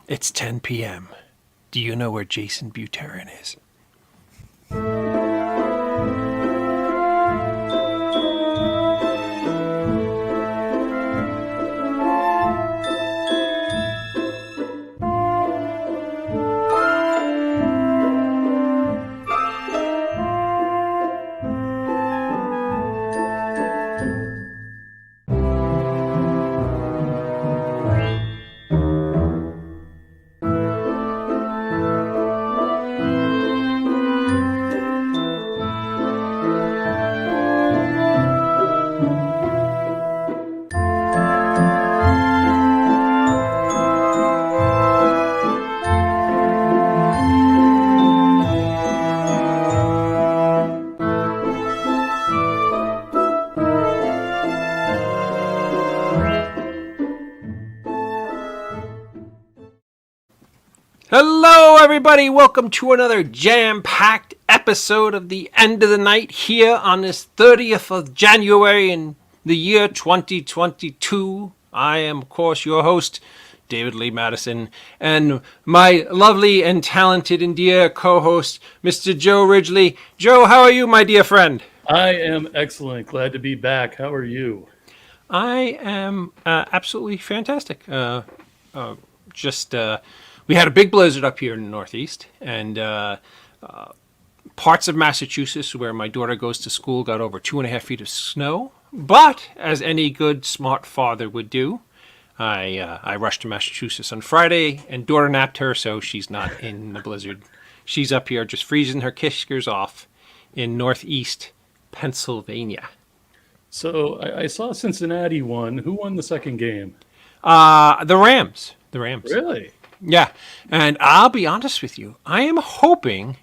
It's 10 p.m. Do you know where Jaysen Buterin is? Hello, everybody. Welcome to another jam-packed episode of the End of the Night here on this 30th of January in the year 2022. I am, of course, your host, David Lee Madison, and my lovely and talented and dear co-host, Mr. Joe Ridgely. Joe, how are you, my dear friend? I am excellent. Glad to be back. How are you? I am absolutely fantastic. We had a big blizzard up here in the Northeast, and parts of Massachusetts, where my daughter goes to school, got over 2.5 feet of snow. But as any good, smart father would do, I rushed to Massachusetts on Friday, and daughter napped her, so she's not in the blizzard. She's up here just freezing her kiskers off in Northeast Pennsylvania. So I saw Cincinnati won. Who won the second game? The Rams. The Rams. Really? Yeah, and I'll be honest with you. I am hoping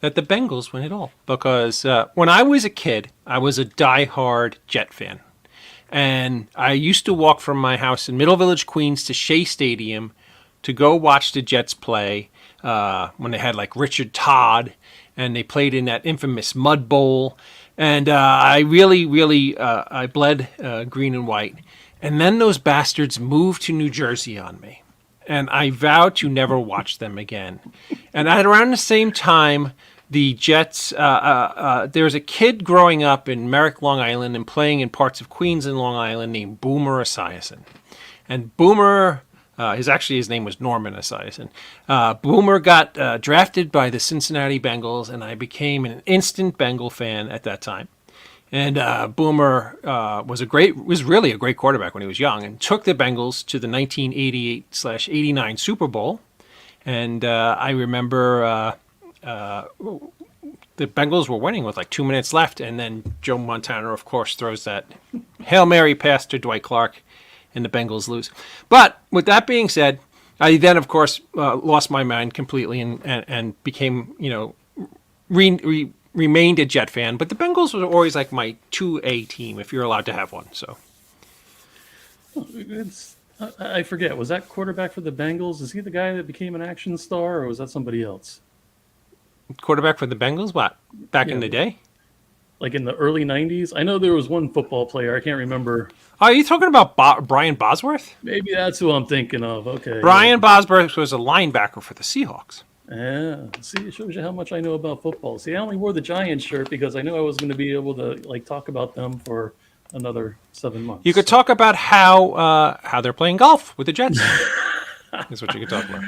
that the Bengals win it all because when I was a kid, I was a diehard Jet fan. And I used to walk from my house in Middle Village, Queens to Shea Stadium to go watch the Jets play when they had like Richard Todd and they played in that infamous Mud Bowl. And I really bled green and white. And then those bastards moved to New Jersey on me. And I vowed to never watch them again. And at around the same time, the Jets, there was a kid growing up in Merrick, Long Island, and playing in parts of Queens and Long Island named Boomer Esiason. And Boomer, his name was Norman Esiason. Boomer got drafted by the Cincinnati Bengals, and I became an instant Bengal fan at that time. And Boomer was really a great quarterback when he was young and took the Bengals to the 1988/89 Super Bowl. And I remember the Bengals were winning with like 2 minutes left. And then Joe Montana, of course, throws that Hail Mary pass to Dwight Clark and the Bengals lose. But with that being said, I then, of course, lost my mind completely and became, remained a Jet fan, but the Bengals were always like my 2A team, if you're allowed to have one. So, I forget. Was that quarterback for the Bengals? Is he the guy that became an action star, or was that somebody else? Quarterback for the Bengals? What? Back in the day? Like in the early 90s? I know there was one football player. I can't remember. Are you talking about Brian Bosworth? Maybe that's who I'm thinking of. Okay. Brian Bosworth was a linebacker for the Seahawks. Yeah, see, it shows you how much I know about football. See, I only wore the Giants shirt because I knew I was going to be able to talk about them for another 7 months. You could talk about how they're playing golf with the Jets. That's what you could talk about.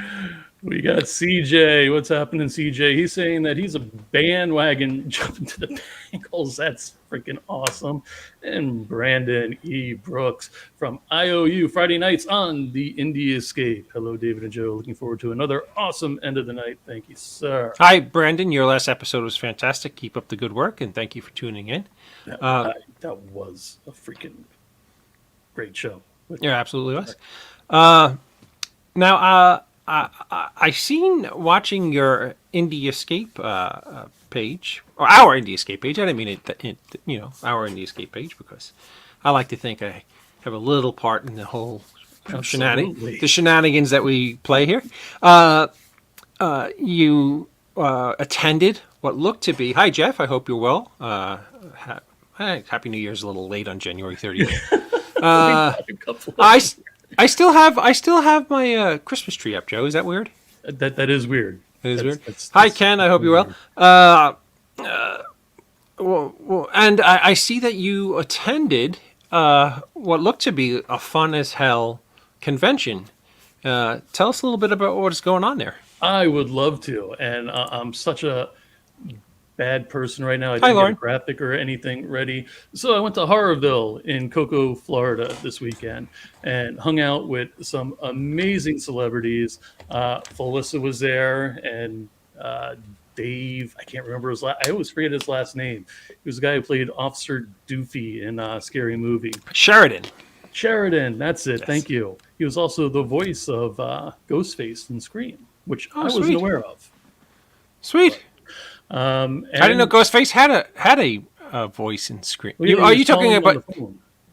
We got CJ. What's happening, CJ? He's saying that he's a bandwagon jumping to the Bengals. That's freaking awesome. And Brandon E. Brooks from IOU Friday nights on the Indie Escape. Hello, David and Joe. Looking forward to another awesome end of the night. Thank you, sir. Hi, Brandon. Your last episode was fantastic. Keep up the good work, and thank you for tuning in. That was a freaking great show. Yeah, absolutely was. Now, I seen watching your Indie Escape page, or our Indie Escape page. I didn't mean our Indie Escape page, because I like to think I have a little part in the whole shenanigans that we play here. You attended what looked to be. Hi, Jeff. I hope you're well. Happy New Year's a little late on January 30th. I still have my Christmas tree up, Joe. Is that weird? That is weird. It is weird. That's Hi, Ken. I hope you're well. And I see that you attended what looked to be a fun as hell convention. Tell us a little bit about what is going on there. I would love to, and I'm such a bad person right now. I Hi, didn't Lauren. get a graphic or anything ready. So I went to Horrorville in Cocoa, Florida this weekend and hung out with some amazing celebrities. Felissa was there, and Dave, I can't remember his last, I always forget his last name. He was the guy who played Officer Doofy in Scary Movie. Sheridan, that's it. Yes. Thank you. He was also the voice of Ghostface in Scream, which I wasn't aware of. Sweet. I didn't know Ghostface had a voice in Scream. Well, are you talking about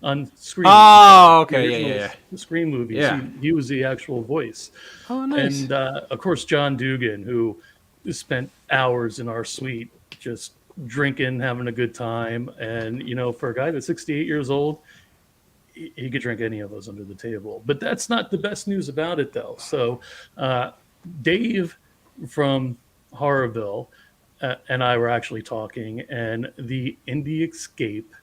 on Scream? Oh, okay, yeah. The Scream movies. Yeah. He was the actual voice. Oh, nice. And of course, John Dugan, who spent hours in our suite just drinking, having a good time. And for a guy that's 68 years old, he could drink any of those under the table. But that's not the best news about it, though. So Dave from Horrorville and I were actually talking, and the Indie Escape,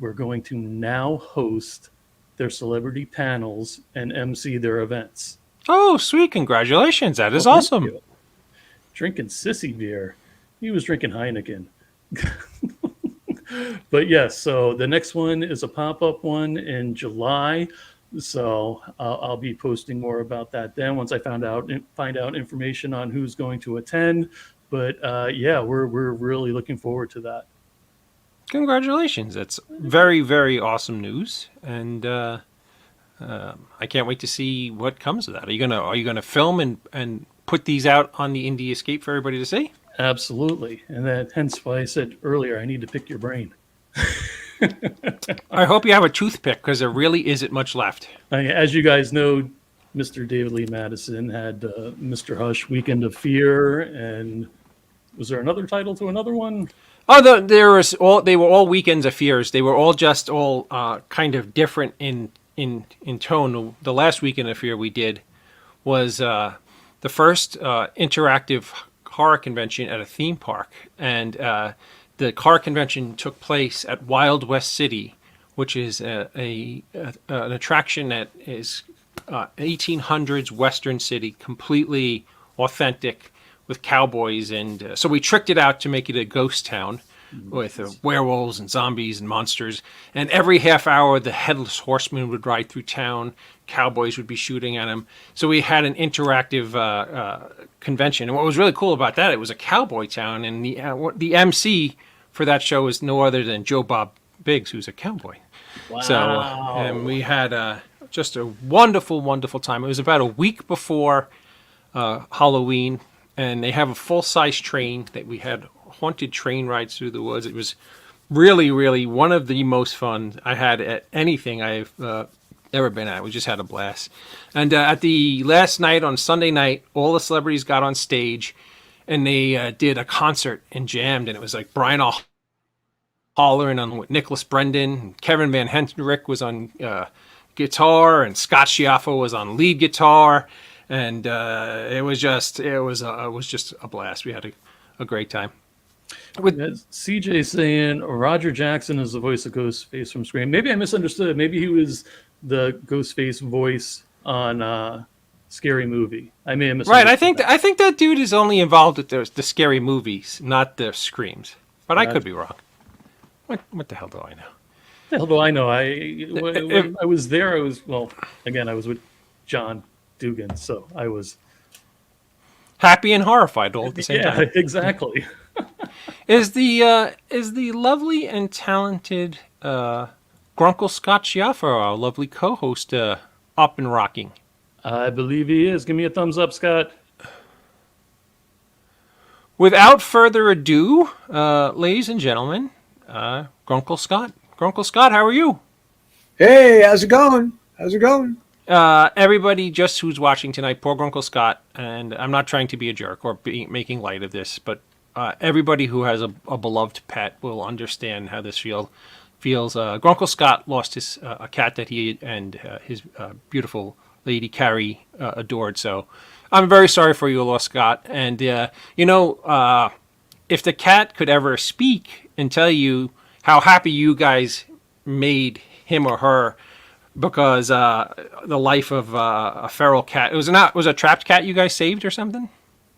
we're going to now host their celebrity panels and MC their events. Oh, sweet. Congratulations. That is awesome. Drinking sissy beer. He was drinking Heineken. But yes, so the next one is a pop-up one in July. So I'll be posting more about that then once I find out information on who's going to attend. But yeah, we're really looking forward to that. Congratulations! That's very, very awesome news, and I can't wait to see what comes of that. Are you gonna film and put these out on the Indie Escape for everybody to see? Absolutely, and hence why I said earlier I need to pick your brain. I hope you have a toothpick because there really isn't much left. As you guys know, Mr. David Lee Madison had Mr. Hush Weekend of Fear, and was there another title to another one? Oh, they were all Weekends of Fears. They were all just kind of different in tone. The last Weekend of Fear we did was the first interactive horror convention at a theme park, and the horror convention took place at Wild West City, which is an attraction that is 1800s Western city, completely authentic with cowboys, and so we tricked it out to make it a ghost town with werewolves and zombies and monsters. And every half hour, the headless horseman would ride through town. Cowboys would be shooting at him. So we had an interactive convention. And what was really cool about that, it was a cowboy town, and the MC for that show was no other than Joe Bob Biggs, who's a cowboy. Wow. So and we had just a wonderful, wonderful time. It was about a week before Halloween, and they have a full-size train that we had haunted train rides through the woods. It was really, really one of the most fun I had at anything I've ever been at. We just had a blast. And at the last night, on Sunday night, all the celebrities got on stage, and they did a concert and jammed, and it was like Brian Hollering on with Nicholas Brendan, Kevin Van Henrick was on guitar, and Scott Schiaffo was on lead guitar, and it was just a blast. We had a great time. With CJ saying Roger Jackson is the voice of Ghostface from Scream. Maybe I misunderstood. Maybe he was the Ghostface voice on Scary Movie. I may have misunderstood. Right. I think that dude is only involved with the Scary Movies, not the Screams. But I could be wrong. What the hell do I know? The hell do I know? When I was there. I was with John Dugan, so I was happy and horrified all at the same time. Yeah, exactly. Is the lovely and talented Grunkle Scott Schiaffo, our lovely co-host, up and rocking? I believe he is. Give me a thumbs up, Scott. Without further ado, ladies and gentlemen, Grunkle Scott. Grunkle Scott, how are you? Hey, how's it going? Everybody just who's watching tonight, poor Grunkle Scott, and I'm not trying to be a jerk or making light of this, but everybody who has a beloved pet will understand how this feels feels. Grunkle Scott lost his a cat that he and his beautiful lady Carrie adored. So I'm very sorry for you, lost Scott. And if the cat could ever speak and tell you how happy you guys made him or her, because the life of a feral cat. It was a trapped cat you guys saved or something?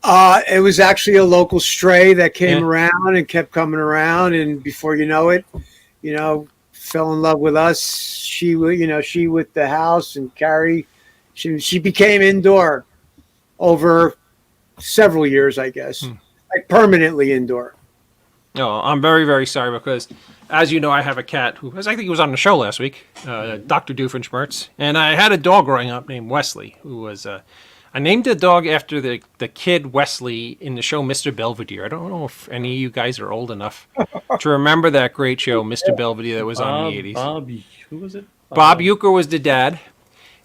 It was actually a local stray that came around and kept coming around, and before you know it, fell in love with us. She with the house, and Carrie, she became indoor over several years, I guess, like permanently indoor. No, I'm very, very sorry because, as you know, I have a cat who, I think he was on the show last week, Dr. Doofenshmirtz, and I had a dog growing up named Wesley, who was, I named the dog after the kid Wesley in the show Mr. Belvedere. I don't know if any of you guys are old enough to remember that great show, Mr. Belvedere, that was on the 80s. Who was it? Bob Uecker was the dad,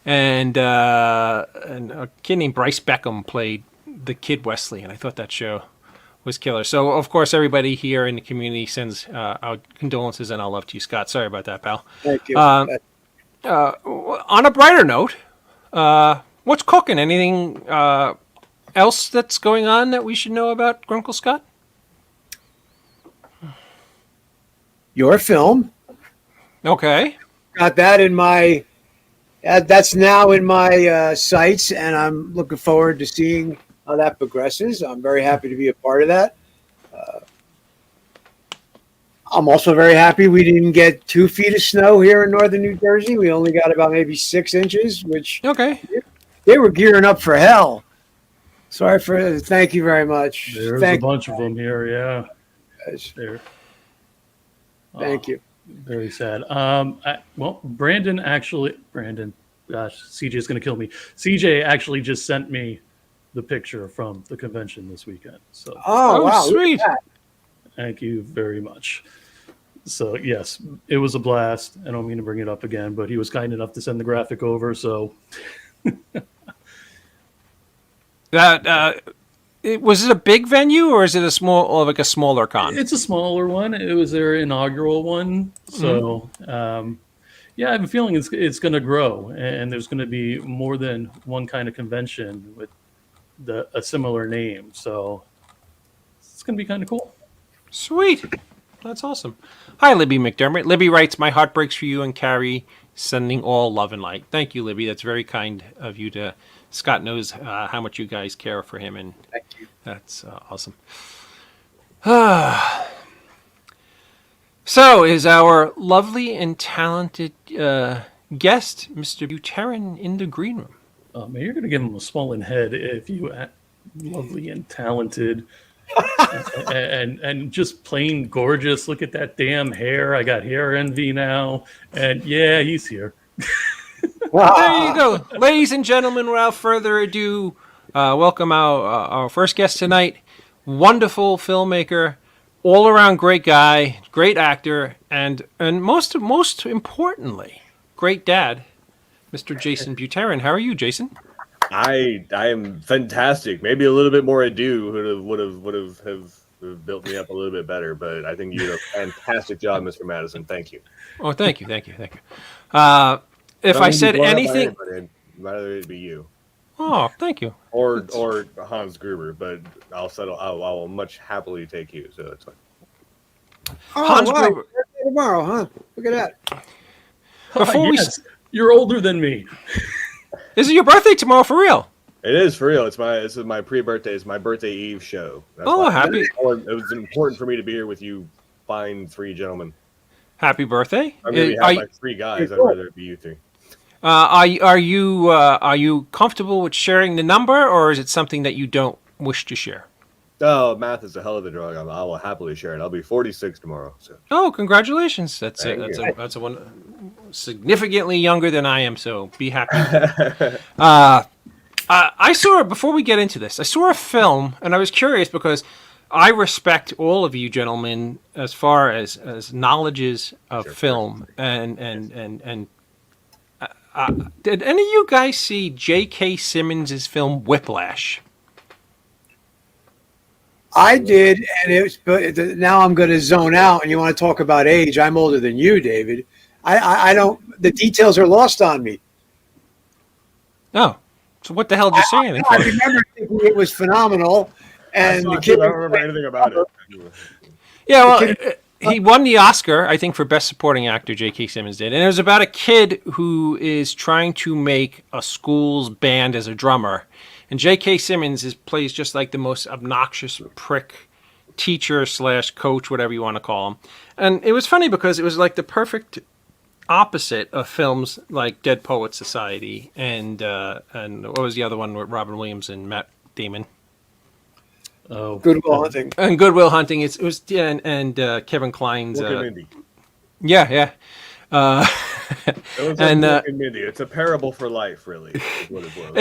and a kid named Bryce Beckham played the kid Wesley, and I thought that show was killer. So, of course, everybody here in the community sends our condolences and our love to you, Scott. Sorry about that, pal. Thank you. On a brighter note, what's cooking? Anything else that's going on that we should know about, Grunkle Scott? Your film. Okay. Got that in my. That's now in my sights, and I'm looking forward to seeing how that progresses. I'm very happy to be a part of that. I'm also very happy we didn't get 2 feet of snow here in northern New Jersey. We only got about maybe 6 inches, which they were gearing up for hell. Thank you very much. There's a bunch of them here, yeah. There. Thank you. Very sad. Brandon, gosh, CJ's going to kill me. CJ actually just sent me the picture from the convention this weekend. So, wow, sweet. Thank you very much. So, yes, it was a blast. I don't mean to bring it up again, but he was kind enough to send the graphic over. So, was it a big venue or is it a smaller con? It's a smaller one. It was their inaugural one. So, I have a feeling it's going to grow, and there's going to be more than one kind of convention with a similar name. So, it's going to be kind of cool. Sweet. That's awesome. Hi, Libby McDermott. Libby writes, my heart breaks for you and Carrie, sending all love and light. Thank you, Libby. That's very kind of you to... Scott knows how much you guys care for him, and thank you. That's awesome. So is our lovely and talented guest, Mr. Buterin, in the green room? Man, you're going to give him a swollen head if you lovely and talented and just plain gorgeous. Look at that damn hair. I got hair envy now. And yeah, he's here. There you go. Ladies and gentlemen, without further ado, welcome our first guest tonight. Wonderful filmmaker, all-around great guy, great actor, and most importantly, great dad, Mr. Jaysen Buterin. How are you, Jaysen? I am fantastic. Maybe a little bit more ado would have built me up a little bit better, but I think you did a fantastic job, Mr. Madison. Thank you. Oh, thank you. If I said anything, I'd rather it be you. Oh, thank you. Or Hans Gruber, but I'll settle. I will much happily take you. So it's fine. Hans Gruber tomorrow, huh? Look at that. You're older than me. Is it your birthday tomorrow for real? It is for real. This is my pre-birthday. It's my birthday eve show. That's happy! It was important for me to be here with you, fine 3 gentlemen. Happy birthday! I mean, we have like 3 guys. I'd rather it be you 3. Are you comfortable with sharing the number, or is it something that you don't wish to share? Oh, math is a hell of a drug. I will happily share it. I'll be 46 tomorrow. So. Oh, congratulations! That's a one significantly younger than I am. So be happy. I saw, before we get into this, I saw a film, and I was curious because I respect all of you gentlemen as far as knowledges of film, and did any of you guys see J.K. Simmons' film Whiplash? I did, and it was. But now I'm going to zone out, and you want to talk about age? I'm older than you, David. I don't. The details are lost on me. Oh, so what the hell did you say anything I for? remember thinking it was phenomenal, and the I kid. don't remember anything about it. Yeah, well, kid- he won the Oscar, I think, for Best Supporting Actor, J.K. Simmons did. And it was about a kid who is trying to make a school's band as a drummer. And J.K. Simmons plays just like the most obnoxious prick teacher / coach, whatever you want to call him. And it was funny because it was like the perfect opposite of films like Dead Poets Society and what was the other one with Robin Williams and Matt Damon? Oh, Good Will Hunting. And Good Will Hunting. It was and Kevin Kline's. Yeah. It was And, like Mindy. It's a parable for life, really. Is what it was.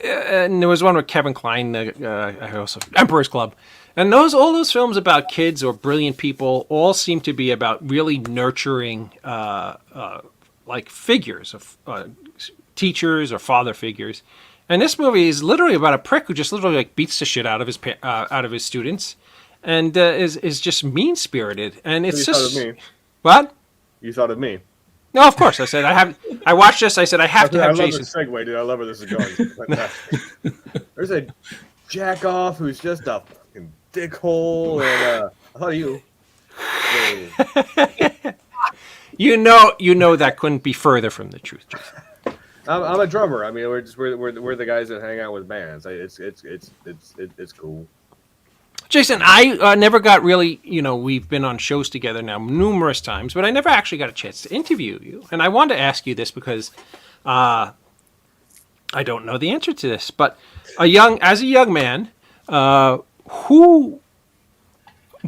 And there was one with Kevin Kline, also Emperor's Club, and all those films about kids or brilliant people all seem to be about really nurturing, like figures of teachers or father figures. And this movie is literally about a prick who just literally like beats the shit out of his students, and is just mean spirited. And it's You just thought of me. what. You thought of me. No, of course. I said I watched this. I said I have to I have love Jason. this segue, dude. I love where this is going. It's fantastic. There's a jack off who's just a fucking dickhole, and I thought of you. You know that couldn't be further from the truth, Jason. I'm a drummer. I mean, we're the guys that hang out with bands. It's cool. Jason, I never got really, we've been on shows together now numerous times, but I never actually got a chance to interview you. And I wanted to ask you this because I don't know the answer to this. But as a young man, what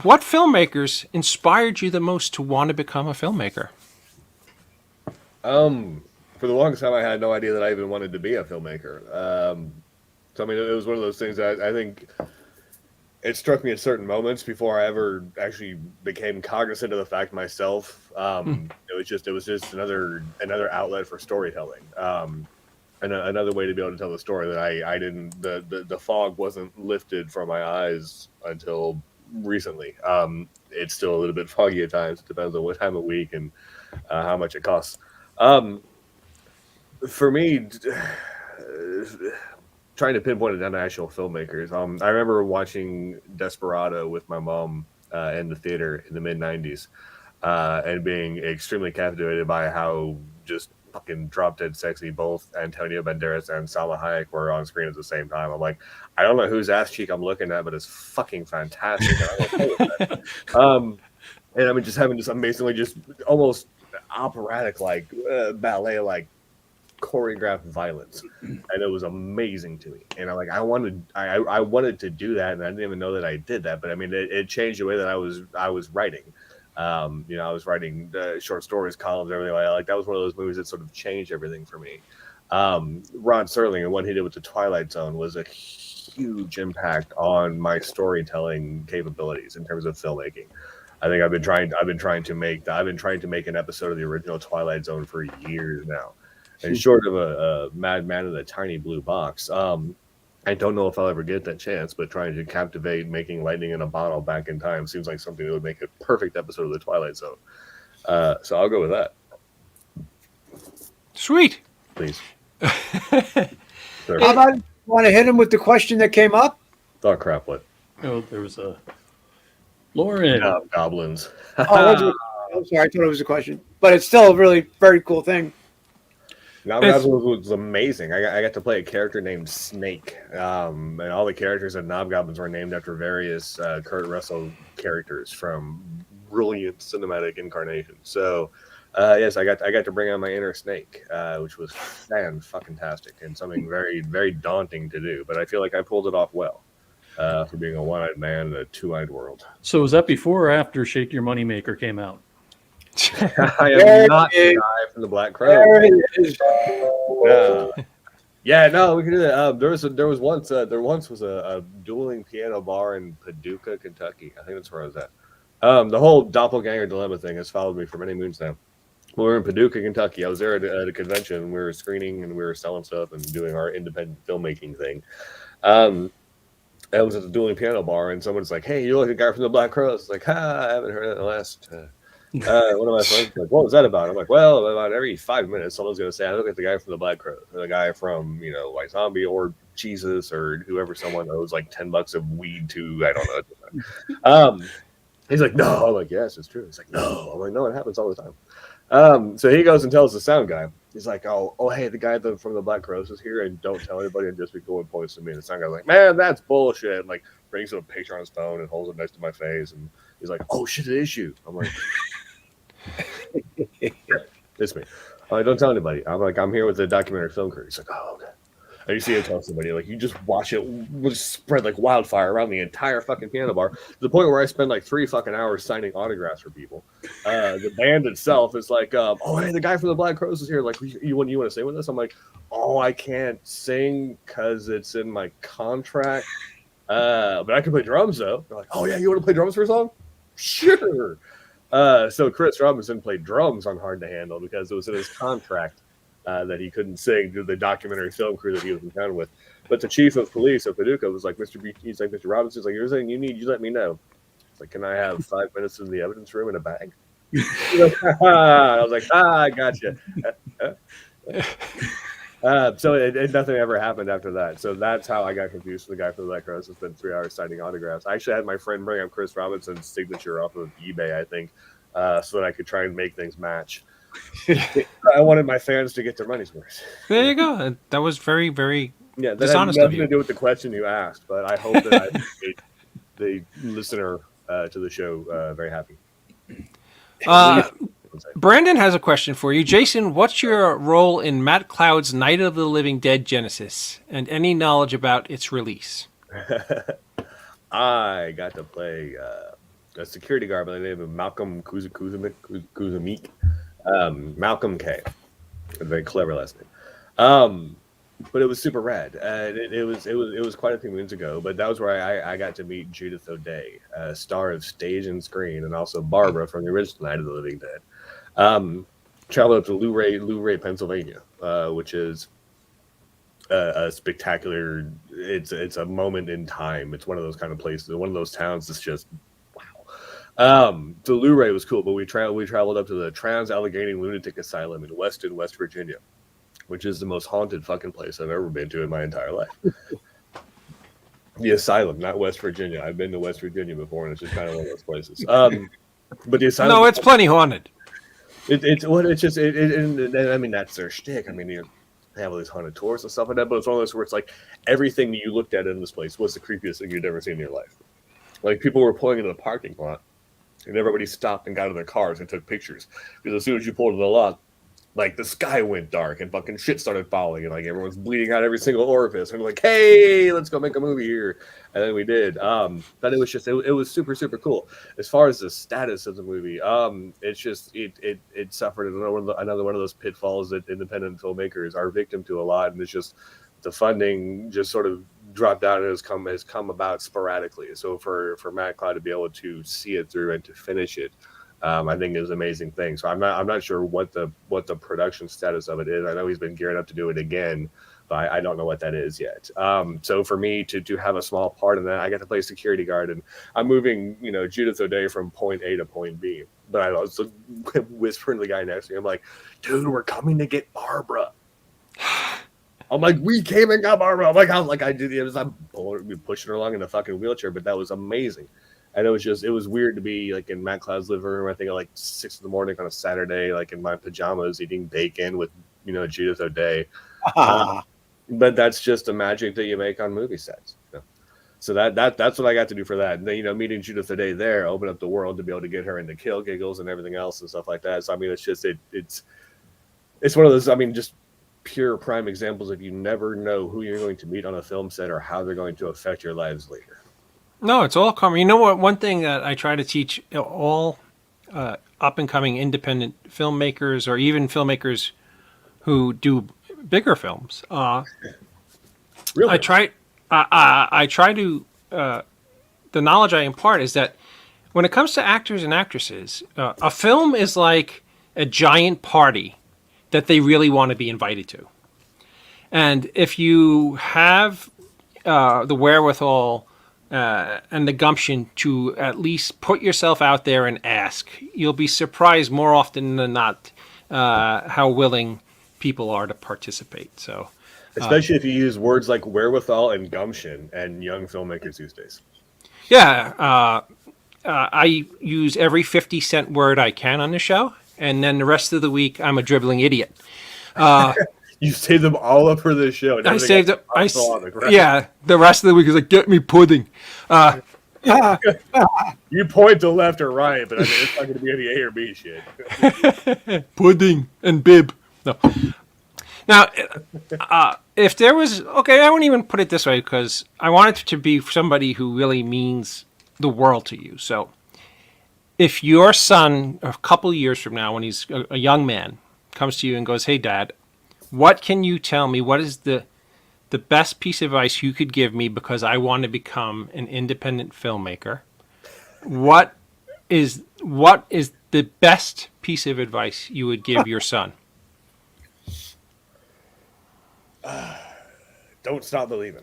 filmmakers inspired you the most to want to become a filmmaker? For the longest time, I had no idea that I even wanted to be a filmmaker. So I mean, it was one of those things that I think it struck me at certain moments before I ever actually became cognizant of the fact myself. It was just another outlet for storytelling, and another way to be able to tell the story that I didn't. The fog wasn't lifted from my eyes until recently. It's still a little bit foggy at times. It depends on what time of week and how much it costs. For me, trying to pinpoint it down to actual filmmakers. I remember watching Desperado with my mom in the theater in the mid-90s and being extremely captivated by how just fucking drop-dead sexy both Antonio Banderas and Salma Hayek were on screen at the same time. I'm like, I don't know whose ass cheek I'm looking at, but it's fucking fantastic. And I mean, just having this amazingly just almost operatic, like ballet, like choreographed violence, and it was amazing to me. And I wanted to do that, and I didn't even know that I did that. But I mean, it changed the way that I was writing. I was writing short stories, columns, everything like that. Was one of those movies that sort of changed everything for me. Rod Serling and what he did with The Twilight Zone was a huge impact on my storytelling capabilities in terms of filmmaking. I think I've been trying to make an episode of the original Twilight Zone for years now. And short of a madman in a tiny blue box, I don't know if I'll ever get that chance, but trying to captivate making lightning in a bottle back in time seems like something that would make a perfect episode of the Twilight Zone. So I'll go with that. Sweet. Please. How about you want to hit him with the question that came up? Oh, crap, what? Oh, there was a Lauren. Goblins. I'm sorry, I thought it was a question. But it's still a really very cool thing. Goblins was amazing. I got to play a character named Snake, and all the characters in Goblins were named after various Kurt Russell characters from brilliant cinematic incarnations. So, yes, I got to bring out my inner Snake, which was fan-fucking-tastic and something very, very daunting to do. But I feel like I pulled it off well for being a one-eyed man in a two-eyed world. So was that before or after Shake Your Moneymaker came out? I am not the guy from the Black Crow. There it is. Yeah, no, we can do that. There once was a dueling piano bar in Paducah, Kentucky. I think that's where I was at. The whole doppelganger dilemma thing has followed me for many moons now. We were in Paducah, Kentucky. I was there at a convention. We were screening and we were selling stuff and doing our independent filmmaking thing. I was at the dueling piano bar, and someone's like, "Hey, you look like the guy from the Black Crows." It's like, I haven't heard it in the last. One of my friends like, "What was that about?" I'm like, "Well, about every 5 minutes, someone's gonna say I look like the guy from the Black Crows, or the guy from White Zombie, or Jesus, or whoever someone owes like $10 of weed to. I don't know." He's like, "No." I'm like, "Yes, it's true." He's like, "No." I'm like, "No, it happens all the time." So he goes and tells the sound guy. He's like, "Oh, hey, the guy from the Black Crows is here, and don't tell anybody, and just be cool," and points to me. And the sound guy's like, "Man, that's bullshit." And like brings him a picture on his phone and holds it next to my face, and he's like, "Oh shit, it is you." I'm like, "It's me." I'm like, "Don't tell anybody." I'm like, "I'm here with the documentary film crew." He's like, "Oh, okay." And you see him tell somebody, like, you just watch it just spread like wildfire around the entire fucking piano bar, to the point where I spend like 3 fucking hours signing autographs for people. The band itself is like, "Oh, hey, the guy from the Black Crows is here. Like, you want to sing with us?" I'm like, "Oh, I can't sing because it's in my contract. But I can play drums, though." They're like, "Oh, yeah, you want to play drums for a song?" Sure. So Chris Robinson played drums on Hard to Handle because it was in his contract that he couldn't sing to the documentary film crew that he was in town with. But the chief of police of Paducah was like, he's like, "Mr. Robinson's like, there's anything you need, you let me know." It's like, "Can I have 5 minutes in the evidence room in a bag?" I was like, "I gotcha." So nothing ever happened after that. So that's how I got confused with the guy from the Black Crows. It's been 3 hours signing autographs. I actually had my friend bring up Chris Robinson's signature off of eBay, I think, so that I could try and make things match. I wanted my fans to get their money's worth. There you go. That was very, very that dishonest had of nothing you. to do with the question you asked, but I hope that I made the listener to the show very happy. Brandon has a question for you. Jaysen, what's your role in Matt Cloud's Night of the Living Dead Genesis, and any knowledge about its release? I got to play a security guard by the name of Malcolm Kuzamik. Malcolm K. A very clever last name. But it was super rad. It was quite a few moons ago, but that was where I got to meet Judith O'Dea, star of stage and screen, and also Barbara from the original Night of the Living Dead. Traveled up to Luray, Pennsylvania, which is a spectacular. It's a moment in time. It's one of those kind of places, one of those towns that's just wow. So Luray was cool, but we traveled up to the Trans-Allegheny Lunatic Asylum in Weston, West Virginia, which is the most haunted fucking place I've ever been to in my entire life. The asylum, not West Virginia. I've been to West Virginia before, and it's just kind of one of those places. But the asylum. No, it's plenty haunted. I mean, that's their shtick. I mean, they have all these haunted tours and stuff like that, but it's one of those where it's like everything you looked at in this place was the creepiest thing you'd ever seen in your life. Like, people were pulling into the parking lot, and everybody stopped and got in their cars and took pictures. Because as soon as you pulled into the lot, like, the sky went dark and fucking shit started falling, and like everyone's bleeding out every single orifice. And we're like, "Hey, let's go make a movie here." And then we did. But it was just it was super, super cool. As far as the status of the movie, it's just it suffered another one of those pitfalls that independent filmmakers are victim to a lot, and it's just the funding just sort of dropped out and has come about sporadically. So for Matt Cloud to be able to see it through and to finish it, I think is an amazing thing. So I'm not sure what the production status of it is. I know he's been gearing up to do it again, but I don't know what that is yet. So for me to have a small part in that, I got to play security guard, and I'm moving, Judith O'Dea from point A to point B. But I was whispering to the guy next to me, I'm like, "Dude, we're coming to get Barbara." I'm like, "We came and got Barbara." I'm like, I did. I'm pushing her along in a fucking wheelchair, but that was amazing. And it was weird to be like in Matt Cloud's living room, I think at like 6 a.m. on a Saturday, like in my pajamas, eating bacon with, Judith O'Dea. But that's just the magic that you make on movie sets. So that's what I got to do for that. And then, meeting Judith O'Dea there opened up the world to be able to get her into Kill, Giggles, and everything else and stuff like that. So I mean, it's just it's one of those, I mean, just pure prime examples of you never know who you're going to meet on a film set or how they're going to affect your lives later. No, it's all coming. You know what? One thing that I try to teach all up-and-coming independent filmmakers, or even filmmakers who do bigger films, Really? I try to the knowledge I impart is that when it comes to actors and actresses, a film is like a giant party that they really want to be invited to. And if you have the wherewithal and the gumption to at least put yourself out there and ask, you'll be surprised more often than not how willing people are to participate. So, especially if you use words like wherewithal and gumption and young filmmakers these days. yeah, I use every 50-cent word I can on the show, and then the rest of the week I'm a dribbling idiot. You saved them all up for this show. And I saved it. The Yeah, the rest of the week is like, get me pudding. You point to left or right, but I mean, it's not going to be any A or B shit. Pudding and bib. No. Now, if there was, okay, I won't even put it this way because I want it to be somebody who really means the world to you. So if your son, a couple years from now, when he's a young man, comes to you and goes, hey, Dad, what can you tell me? What is the best piece of advice you could give me because I want to become an independent filmmaker? What is the best piece of advice you would give your son? Don't stop believing.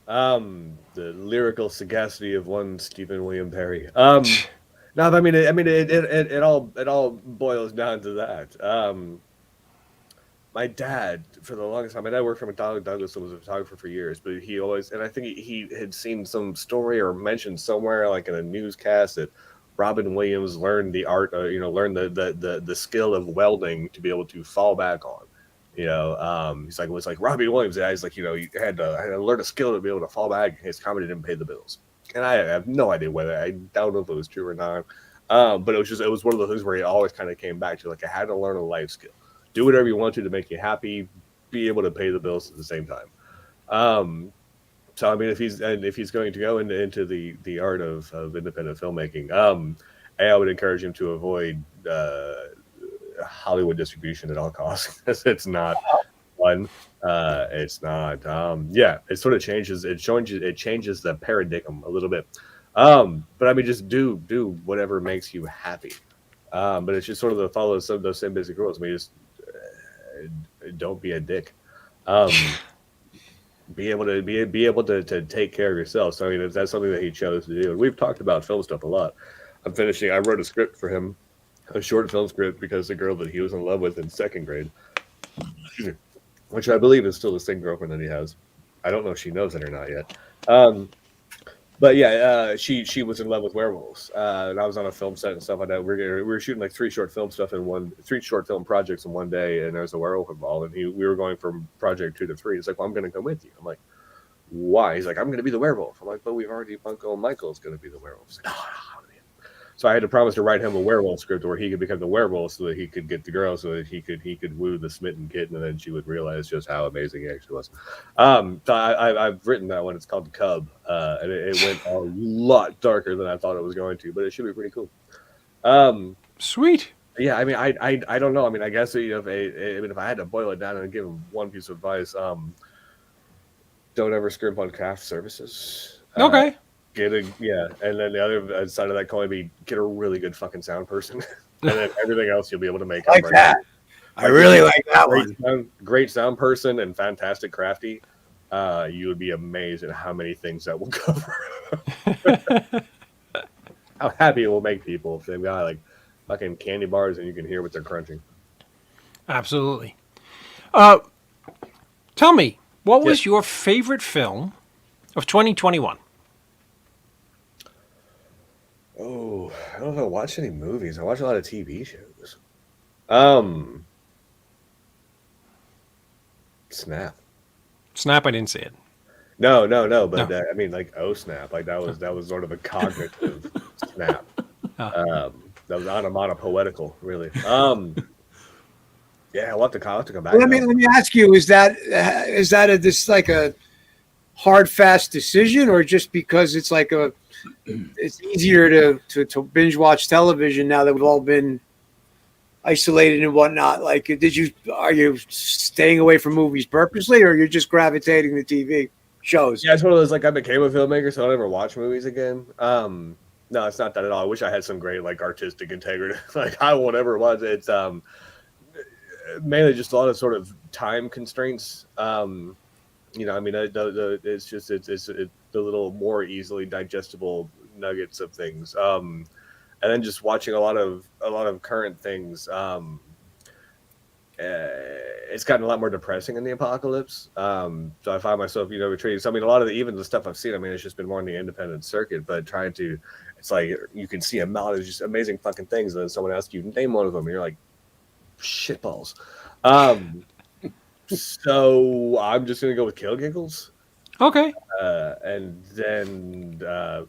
The lyrical sagacity of one Stephen William Perry. No, I mean, it all boils down to that. My dad, for the longest time, my dad worked for McDonnell Douglas and was a photographer for years, but he always, and I think he had seen some story or mentioned somewhere, like in a newscast, that Robin Williams learned the art, learned the skill of welding to be able to fall back on. He's like, it was like Robbie Williams. He's like, he had to learn a skill to be able to fall back. His comedy didn't pay the bills, and I have no idea whether, I don't know if it was true or not. But it was one of those things where he always kind of came back to, like, I had to learn a life skill. Do whatever you want to make you happy, be able to pay the bills at the same time. So I mean, if he's going to go into the art of independent filmmaking, I would encourage him to avoid Hollywood distribution at all costs. It's not fun. It's not. It sort of changes. It changes the paradigm a little bit. But I mean, just do whatever makes you happy. But it's just sort of follow some of those same basic rules. I mean, just don't be a dick. Be able to take care of yourself. So I mean, if that's something that he chose to do, and we've talked about film stuff a lot. I wrote a script for him, a short film script, because the girl that he was in love with in second grade, which I believe is still the same girlfriend that he has. I don't know if she knows it or not yet. But yeah, she was in love with werewolves, and I was on a film set and stuff like that. We were shooting like three short film projects in one day, and there was a werewolf involved. And we were going from project 2 to 3. He's like, "Well, I'm going to come with you." I'm like, "Why?" He's like, "I'm going to be the werewolf." I'm like, "But we've already Uncle Michael's going to be the werewolf." He's like, "Oh, so I had to promise to write him a werewolf script where he could become the werewolf so that he could get the girl, so that he could woo the smitten kitten, and then she would realize just how amazing he actually was. So I've written that one. It's called The Cub, and it went a lot darker than I thought it was going to, but it should be pretty cool. Sweet. Yeah, I mean, I don't know. I mean, I guess if I had to boil it down and give him one piece of advice, don't ever scrimp on craft services. Okay. And then the other side of that coin be get a really good fucking sound person, and then everything else you'll be able to make. Like that. I really like that one. Great sound person and fantastic crafty. You would be amazed at how many things that will cover. How happy it will make people if they've got like fucking candy bars and you can hear what they're crunching. Absolutely. Tell me, what was your favorite film of 2021? Oh, I don't know if I watch any movies. I watch a lot of TV shows. Snap. Snap, I didn't see it. No. But no. I mean, like, Snap. Like that was sort of a cognitive snap. That was onomatopoetical, really. I'll have to come back. Let me ask you: is that a hard, fast decision, or just because it's like it's easier to binge watch television now that we've all been isolated and whatnot? Like, are you staying away from movies purposely, or you're just gravitating to TV shows? Yeah, it's one of those, like, I became a filmmaker, so I don't ever watch movies again. No, it's not that at all. I wish I had some great, like, artistic integrity. Like, I won't ever watch it. It's mainly just a lot of sort of time constraints. you know, I mean, it's just it's the little more easily digestible nuggets of things. And then just watching a lot of current things. It's gotten a lot more depressing in the apocalypse. So I find myself, you know, retreating. So I mean, a lot of even the stuff I've seen, I mean, it's just been more on the independent circuit, but trying to, it's like you can see a lot of just amazing fucking things, and then someone asks you name one of them, and you're like, shitballs. So I'm just gonna go with Kill Giggles. Okay. And then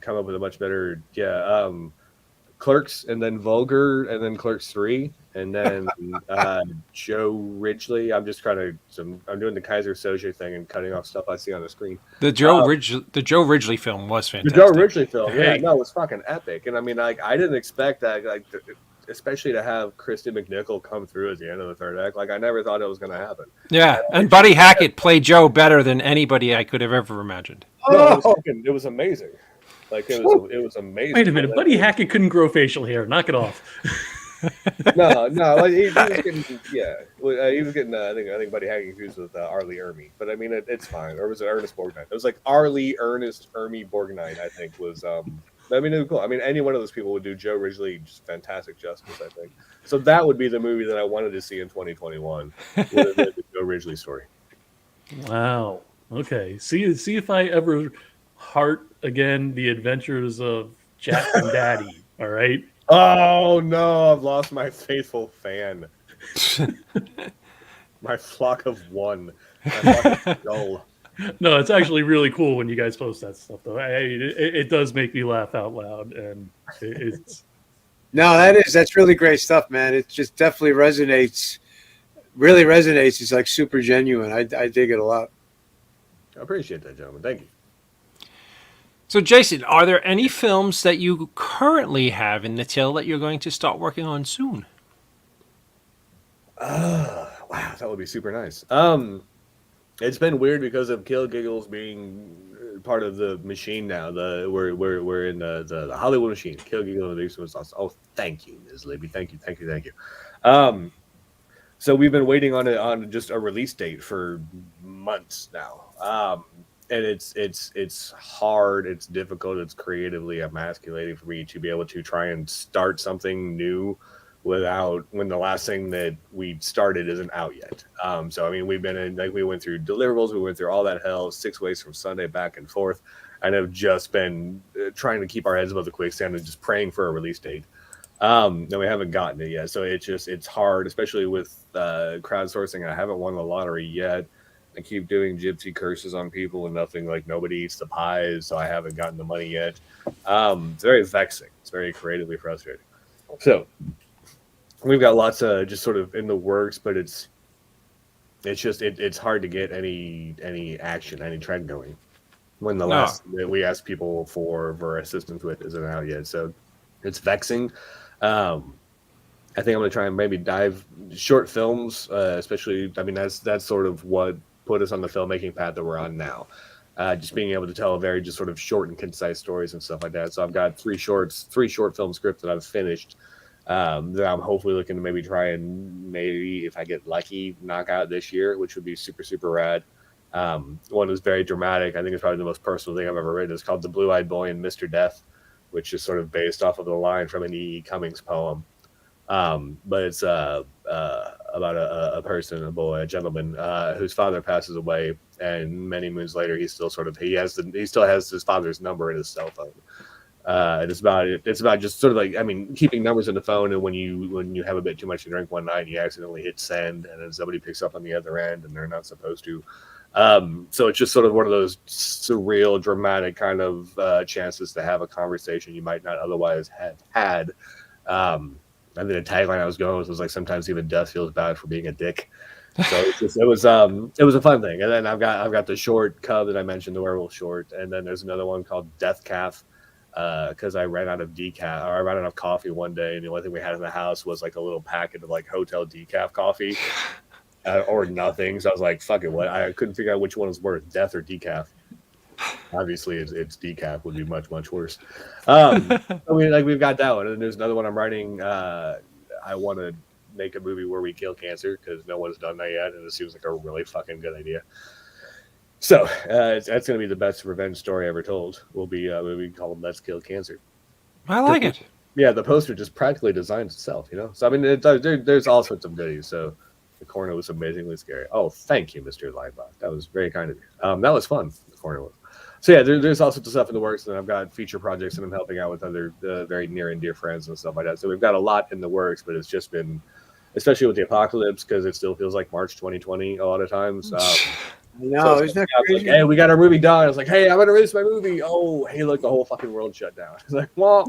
come up with a much better, Clerks, and then Vulgar, and then Clerks 3, and then Joe Ridgely. I'm just I'm doing the Kaiser Soze thing and cutting off stuff I see on the screen. The Joe Ridgely film was The fantastic. Joe Ridgely film, Hey. yeah, no, it was fucking epic. And I mean, like, I didn't expect that, like, especially to have Kristen McNichol come through at the end of the third act. Like, I never thought it was going to happen. Yeah, and Buddy Hackett played Joe better than anybody I could have ever imagined. No, it was amazing. Like, it was amazing. Wait a minute, Buddy Hackett couldn't grow facial hair. Knock it off. No, like, he was getting, he was getting. I think Buddy Hackett confused with Arlie Ermy, but I mean, it's fine. Or was it Ernest Borgnine? It was like Arlie Ernest Ermy Borgnine. I think was. I mean, it was cool. I mean, any one of those people would do Joe Ridgely just fantastic justice, I think. So that would be the movie that I wanted to see in 2021. The Joe Ridgely story. Wow. Okay. See if I ever heart again the adventures of Jack and Daddy. All right. Oh no! I've lost my faithful fan. My flock of one. My flock of dull. No, it's actually really cool when you guys post that stuff, though. It does make me laugh out loud, and it's. No, that's really great stuff, man. It just definitely resonates. Really resonates. It's like super genuine. I dig it a lot. I appreciate that, gentlemen. Thank you. So, Jaysen, are there any films that you currently have in the till that you're going to start working on soon? Wow, that would be super nice. It's been weird because of Kill Giggles being part of the machine now. We're in the Hollywood machine. Kill Giggles was awesome. Oh, thank you, Ms. Libby. Thank you. So we've been waiting on just a release date for months now. And it's hard, it's difficult, it's creatively emasculating for me to be able to try and start something new when the last thing that we started isn't out yet. So I mean, we went through deliverables, we went through all that hell, 6 ways from Sunday back and forth, and have just been trying to keep our heads above the quicksand and just praying for a release date. And we haven't gotten it yet, so it's hard, especially with crowdsourcing. I haven't won the lottery yet. I keep doing gypsy curses on people and nobody eats the pies, so I haven't gotten the money yet. It's very vexing. It's very creatively frustrating. So we've got lots of just sort of in the works, but it's it's hard to get any action, any trend going when the last that we ask people for assistance with isn't out yet. So it's vexing. I think I'm going to try and maybe dive short films, especially. I mean, that's sort of what put us on the filmmaking path that we're on now. Just being able to tell a very just sort of short and concise stories and stuff like that. So I've got three short film scripts that I've finished that I'm hopefully looking to maybe try and maybe, if I get lucky, knock out this year, which would be super, super rad. One is very dramatic. I think it's probably the most personal thing I've ever written. It's called The Blue-Eyed Boy and Mr. Death, which is sort of based off of the line from an E.E. Cummings poem. But it's about a boy, a gentleman whose father passes away, and many moons later he still has his father's number in his cell phone. And it's about just sort of like, I mean, keeping numbers in the phone, and when you have a bit too much to drink one night and you accidentally hit send, and then somebody picks up on the other end and they're not supposed to. So it's just sort of one of those surreal, dramatic kind of chances to have a conversation you might not otherwise have had. I think the tagline I was going with was like, sometimes even death feels bad for being a dick. So it was a fun thing. And then I've got the short cub that I mentioned, the werewolf short, and then there's another one called Death Calf, because I ran out of decaf, or I ran out of coffee one day, and the only thing we had in the house was like a little packet of like hotel decaf coffee, or nothing. So I was like, fuck it, what? I couldn't figure out which one was worse, death or decaf. Obviously, it's decaf would be much, much worse. I mean, like, we've got that one, and then there's another one I'm writing. I want to make a movie where we kill cancer, because no one's done that yet, and it seems like a really fucking good idea. So that's going to be the best revenge story ever told. Will be called "Let's Kill Cancer." I like it. Yeah, the poster just practically designs itself, you know. So I mean, there's all sorts of goodies. So the corner was amazingly scary. Oh, thank you, Mr. Linebach. That was very kind of you. That was fun. The corner was. So yeah, there's all sorts of stuff in the works, and I've got feature projects, and I'm helping out with other very near and dear friends and stuff like that. So we've got a lot in the works, but it's just been, especially with the apocalypse, because it still feels like March 2020 a lot of times. No, isn't that crazy? Like, hey, we got our movie done. I was like, hey, I'm gonna release my movie. Oh, hey, look, the whole fucking world shut down. It's like, well,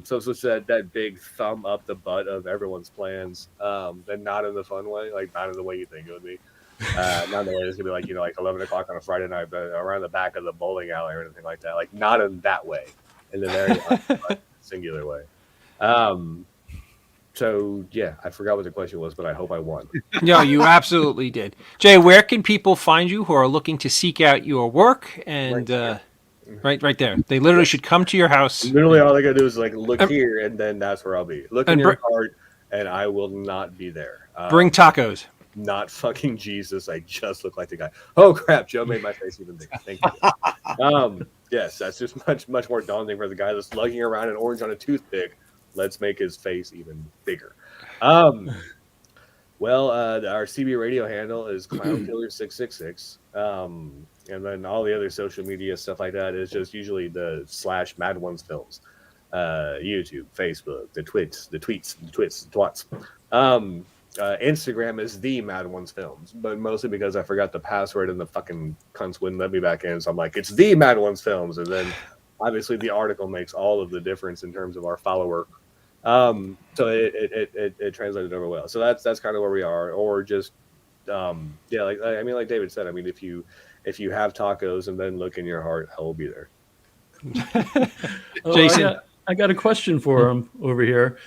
so it's that big thumb up the butt of everyone's plans, and not in the fun way, like not in the way you think it would be. Not in the way it's gonna be like, you know, like 11 o'clock on a Friday night, but around the back of the bowling alley or anything like that. Like not in that way, in the very singular way. So yeah, I forgot what the question was, but I hope I won. No, you absolutely did. Jay, where can people find you who are looking to seek out your work? And right there, they literally should come to your house. Literally, all they gotta do is like look here, and then that's where I'll be. Look in your heart, and I will not be there. Bring tacos. Not fucking Jesus. I just look like the guy. Oh crap! Joe made my face even bigger. Thank you. Yes, that's just much more daunting for the guy that's lugging around an orange on a toothpick. Let's make his face even bigger. Well, our CB radio handle is ClownKiller666. And then all the other social media stuff like that is just usually the /Mad Ones Films. YouTube, Facebook, the tweets, the twats. Instagram is the Mad Ones Films, but mostly because I forgot the password and the fucking cunts wouldn't let me back in. So I'm like, it's the Mad Ones Films. And then obviously the article makes all of the difference in terms of our follower. So it translated over well. So that's kind of where we are, or just like David said. I mean, if you have tacos and then look in your heart, hell will be there. Jaysen, I got a question for him over here.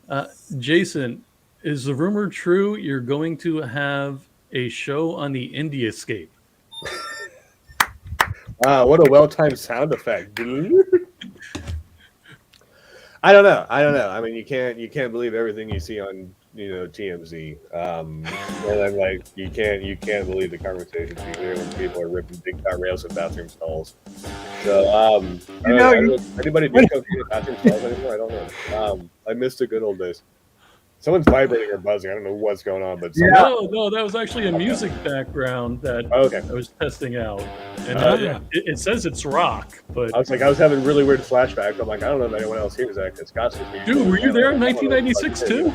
Jaysen, is the rumor true you're going to have a show on the Indie Escape? Wow, what a well-timed sound effect. I don't know. I mean, you can't believe everything you see on, you know, TMZ. And then like you can't believe the conversations you hear when people are ripping big fat rails in bathroom stalls. So anybody do cocaine in bathroom stalls anymore? I don't know. I miss the good old days. Someone's vibrating or buzzing. I don't know what's going on, but no, that was actually a music background that I was testing out, and it says it's rock. But I was having really weird flashbacks. I'm like, I don't know if anyone else hears that because Scott's just dude, were you there in 1996 too?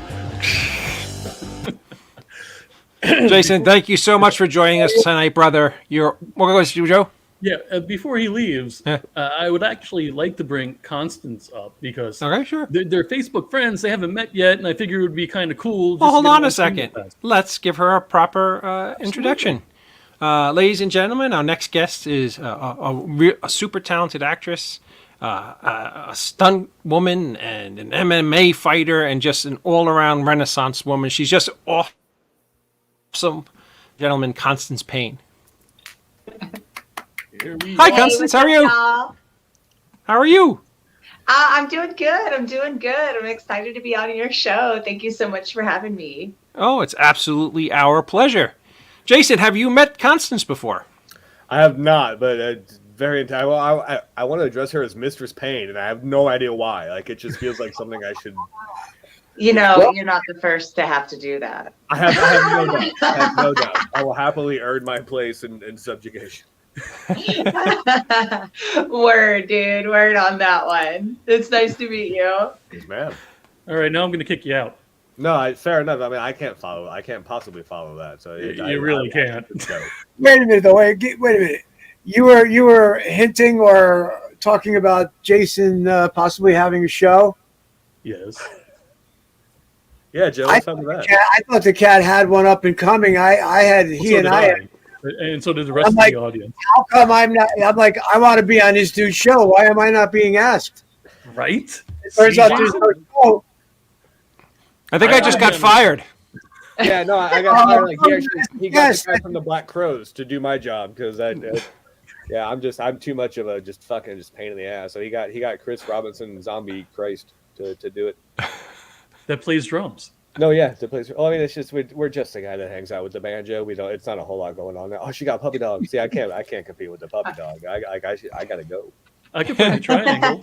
Jaysen, thank you so much for joining us tonight, brother. What was you, Joe? Yeah, before he leaves, I would actually like to bring Constance up because sure. They're Facebook friends. They haven't met yet, and I figure it would be kind of cool. Well, hold on a second. Let's give her a proper introduction. Ladies and gentlemen, our next guest is a super talented actress, a stunt woman, and an MMA fighter, and just an all-around Renaissance woman. She's just awesome. Gentleman, Constance Payne. Hi, Constance. How are you? Y'all? How are you? I'm doing good. I'm excited to be on your show. Thank you so much for having me. Oh, it's absolutely our pleasure. Jaysen, have you met Constance before? I have not, but it's very. I want to address her as Mistress Payne, and I have no idea why. Like, it just feels like something I should. You know, you're not the first to have to do that. I have no doubt. I will happily earn my place in subjugation. Word, dude. Word on that one. It's nice to meet you. Yes, ma'am. All right, now I'm going to kick you out. No, fair enough. I mean, I can't possibly follow that. So you really can't. Wait a minute, though. Wait a minute. You were hinting or talking about Jaysen possibly having a show. Yes. Yeah, Joe. What's up with that? I thought the cat had one up and coming. And so did the rest of the audience. How come I'm not? I'm like, I want to be on this dude's show. Why am I not being asked? Right? Turns out there's no show. I think I just got fired. Yeah, no, I got fired. Like he got the guy from the Black Crows to do my job because I'm too much of a just pain in the ass. So he got Chris Robinson, Zombie Christ, to do it. That plays drums. No, yeah, the place. Oh, I mean, it's just we're just a guy that hangs out with the banjo. We don't. It's not a whole lot going on there. Oh, she got a puppy dog. See, I can't compete with the puppy dog. I gotta go. I could play the triangle.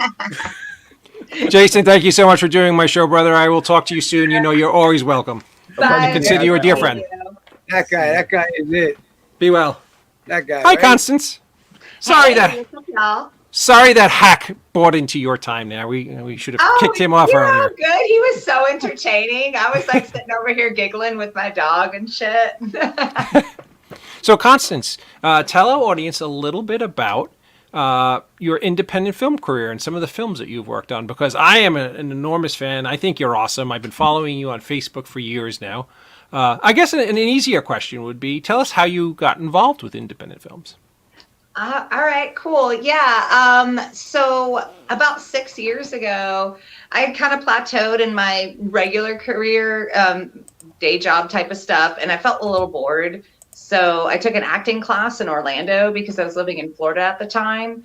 Jaysen, thank you so much for doing my show, brother. I will talk to you soon. You know you're always welcome. Bye. Consider you a dear Thank friend. you. That guy is it. Be well. That guy. Hi, right? Constance. Sorry Hey, what's up, y'all? Sorry that hack bought into your time there. We should have kicked him off you're all earlier. good. He was so entertaining. I was like sitting over here giggling with my dog and shit. So, Constance, tell our audience a little bit about your independent film career and some of the films that you've worked on, because I am an enormous fan. I think you're awesome. I've been following you on Facebook for years now. I guess an easier question would be, tell us how you got involved with independent films. All right, cool. Yeah. So about 6 years ago, I had kind of plateaued in my regular career, day job type of stuff, and I felt a little bored. So I took an acting class in Orlando because I was living in Florida at the time.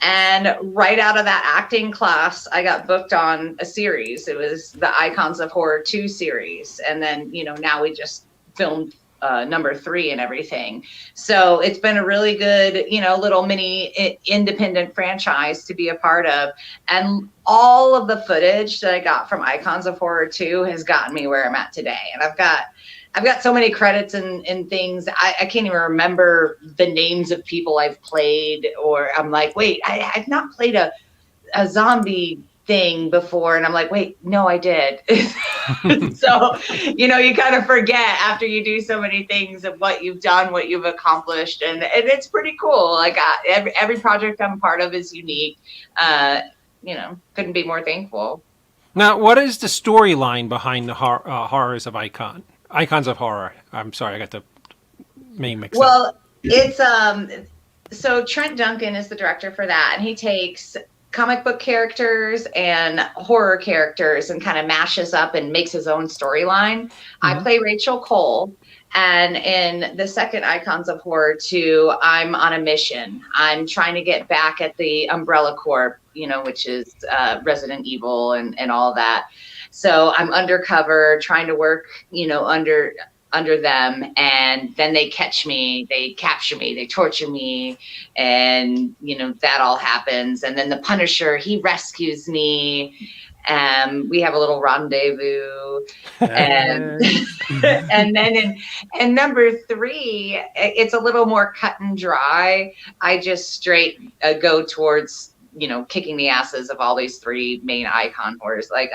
And right out of that acting class, I got booked on a series. It was the Icons of Horror 2 series. And then, now we just filmed number 3 and everything. So it's been a really good, little mini independent franchise to be a part of. And all of the footage that I got from Icons of Horror 2 has gotten me where I'm at today. And I've got so many credits and things. I can't even remember the names of people I've played, or I'm like, wait, I've not played a zombie thing before. And I'm like, wait, no, I did. So, you kind of forget after you do so many things of what you've done, what you've accomplished. And it's pretty cool. Like every project I'm part of is unique. Couldn't be more thankful. Now, what is the storyline behind the horrors of Icons of Horror? I'm sorry, I got the name mixed up. Well, it's so Trent Duncan is the director for that, and he takes comic book characters and horror characters and kind of mashes up and makes his own storyline. Mm-hmm. I play Rachel Cole, and in the second Icons of Horror 2, I'm on a mission. I'm trying to get back at the Umbrella Corp, which is Resident Evil and all that. So I'm undercover trying to work, under them, and then they catch me, they capture me, they torture me, and that all happens. And then the Punisher, he rescues me. We have a little rendezvous, and and then in number 3, it's a little more cut and dry. I just straight go towards kicking the asses of all these 3 main icon horrors, like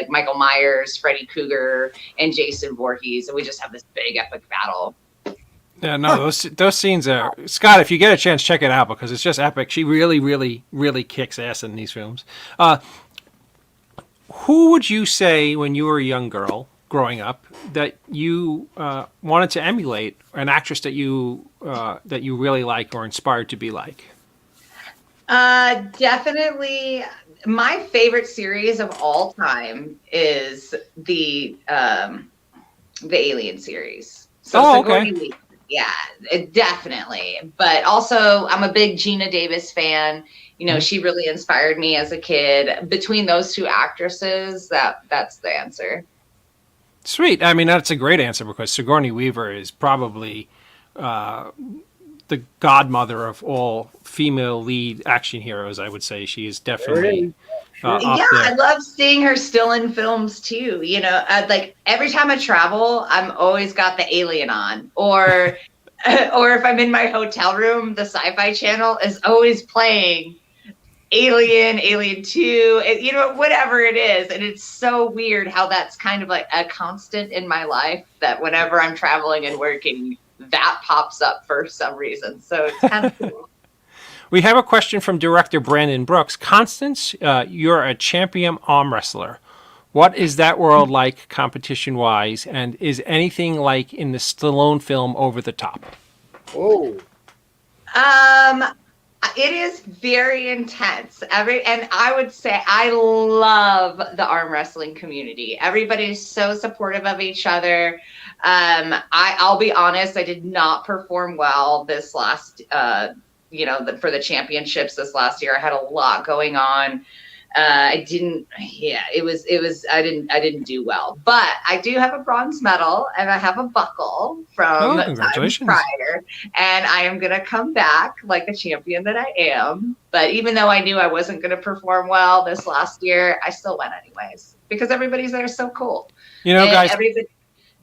Michael Myers, Freddy Krueger, and Jason Voorhees, and we just have this big epic battle. Yeah, no, those scenes are, Scott, if you get a chance, check it out because it's just epic. She really, really, really kicks ass in these films. Who would you say when you were a young girl growing up that you wanted to emulate, an actress that you really like or inspired to be like? Definitely. My favorite series of all time is the Alien series. So okay. Weaver, yeah, definitely. But also, I'm a big Gina Davis fan. She really inspired me as a kid. Between those 2 actresses, that's the answer. Sweet. I mean, that's a great answer because Sigourney Weaver is probably the godmother of all female lead action heroes. I would say she is definitely up there. I love seeing her still in films too. Like every time I travel, I'm always got the Alien on, or if I'm in my hotel room, the Sci-Fi Channel is always playing Alien 2, whatever it is. And it's so weird how that's kind of like a constant in my life, that whenever I'm traveling and working, that pops up for some reason. So it's kind of cool. We have a question from director Brandon Brooks. Constance, you're a champion arm wrestler. What is that world like competition-wise, and is anything like in the Stallone film Over the Top? Oh. It is very intense. And I would say I love the arm wrestling community. Everybody's so supportive of each other. I'll be honest, I did not perform well this last, for the championships this last year. I had a lot going on. I didn't. Yeah, it was. I didn't do well, but I do have a bronze medal and I have a buckle from times congratulations. prior, and I am gonna come back like a champion that I am. But even though I knew I wasn't gonna perform well this last year, I still went anyways because everybody's there so cool. You know, And guys.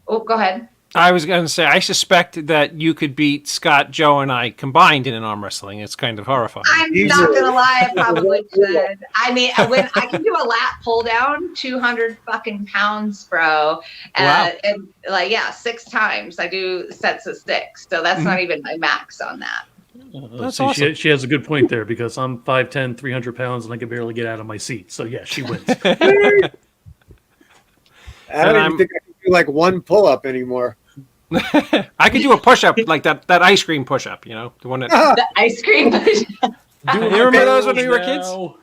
Oh, go ahead. I was going to say, I suspect that you could beat Scott, Joe, and I combined in an arm wrestling. It's kind of horrifying. I'm not gonna lie, I probably could. I mean, when I can do a lat pull down, 200 fucking pounds, bro. Wow. And like, yeah, 6 times. I do sets of 6, so that's not even my max on that. That's See, awesome. she has a good point there because I'm 5'10", 300 pounds, and I can barely get out of my seat. So yeah, she wins. I don't And even think I can do like one pull up anymore. I could do a push-up, like that ice cream push-up, you know? The one that... The ice cream. You remember those when we were kids? Now.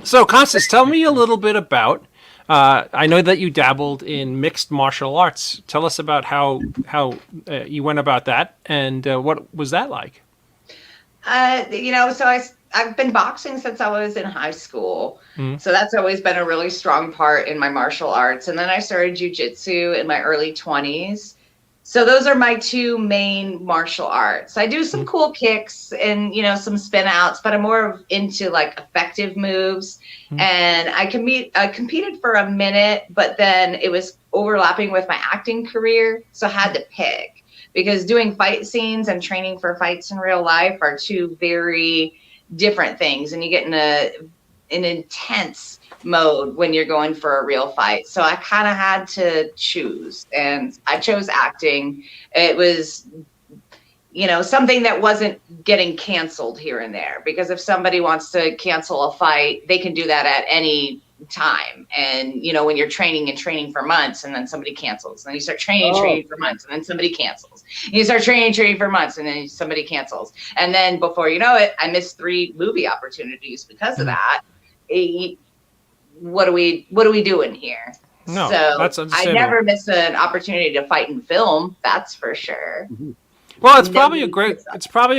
So, Constance, tell me a little bit about... I know that you dabbled in mixed martial arts. Tell us about how you went about that, and what was that like? So I've been boxing since I was in high school. So that's always been a really strong part in my martial arts. And then I started jujitsu in my early 20s. So those are my 2 main martial arts. I do some cool kicks and, some spin outs, but I'm more into like effective moves. And I competed for a minute, but then it was overlapping with my acting career. So I had to pick, because doing fight scenes and training for fights in real life are 2 very different things. And you get in an intense mode when you're going for a real fight. So I kind of had to choose, and I chose acting. It was, something that wasn't getting canceled here and there, because if somebody wants to cancel a fight, they can do that at any time. And when you're training for months, and then somebody cancels, and then you start training for months, and then somebody cancels, and you start training for months, and then somebody cancels, and then before you know it, I missed 3 movie opportunities because of that. What are we doing here? No, so that's I understandable. never miss an opportunity to fight in film, that's for sure. Well, it's probably a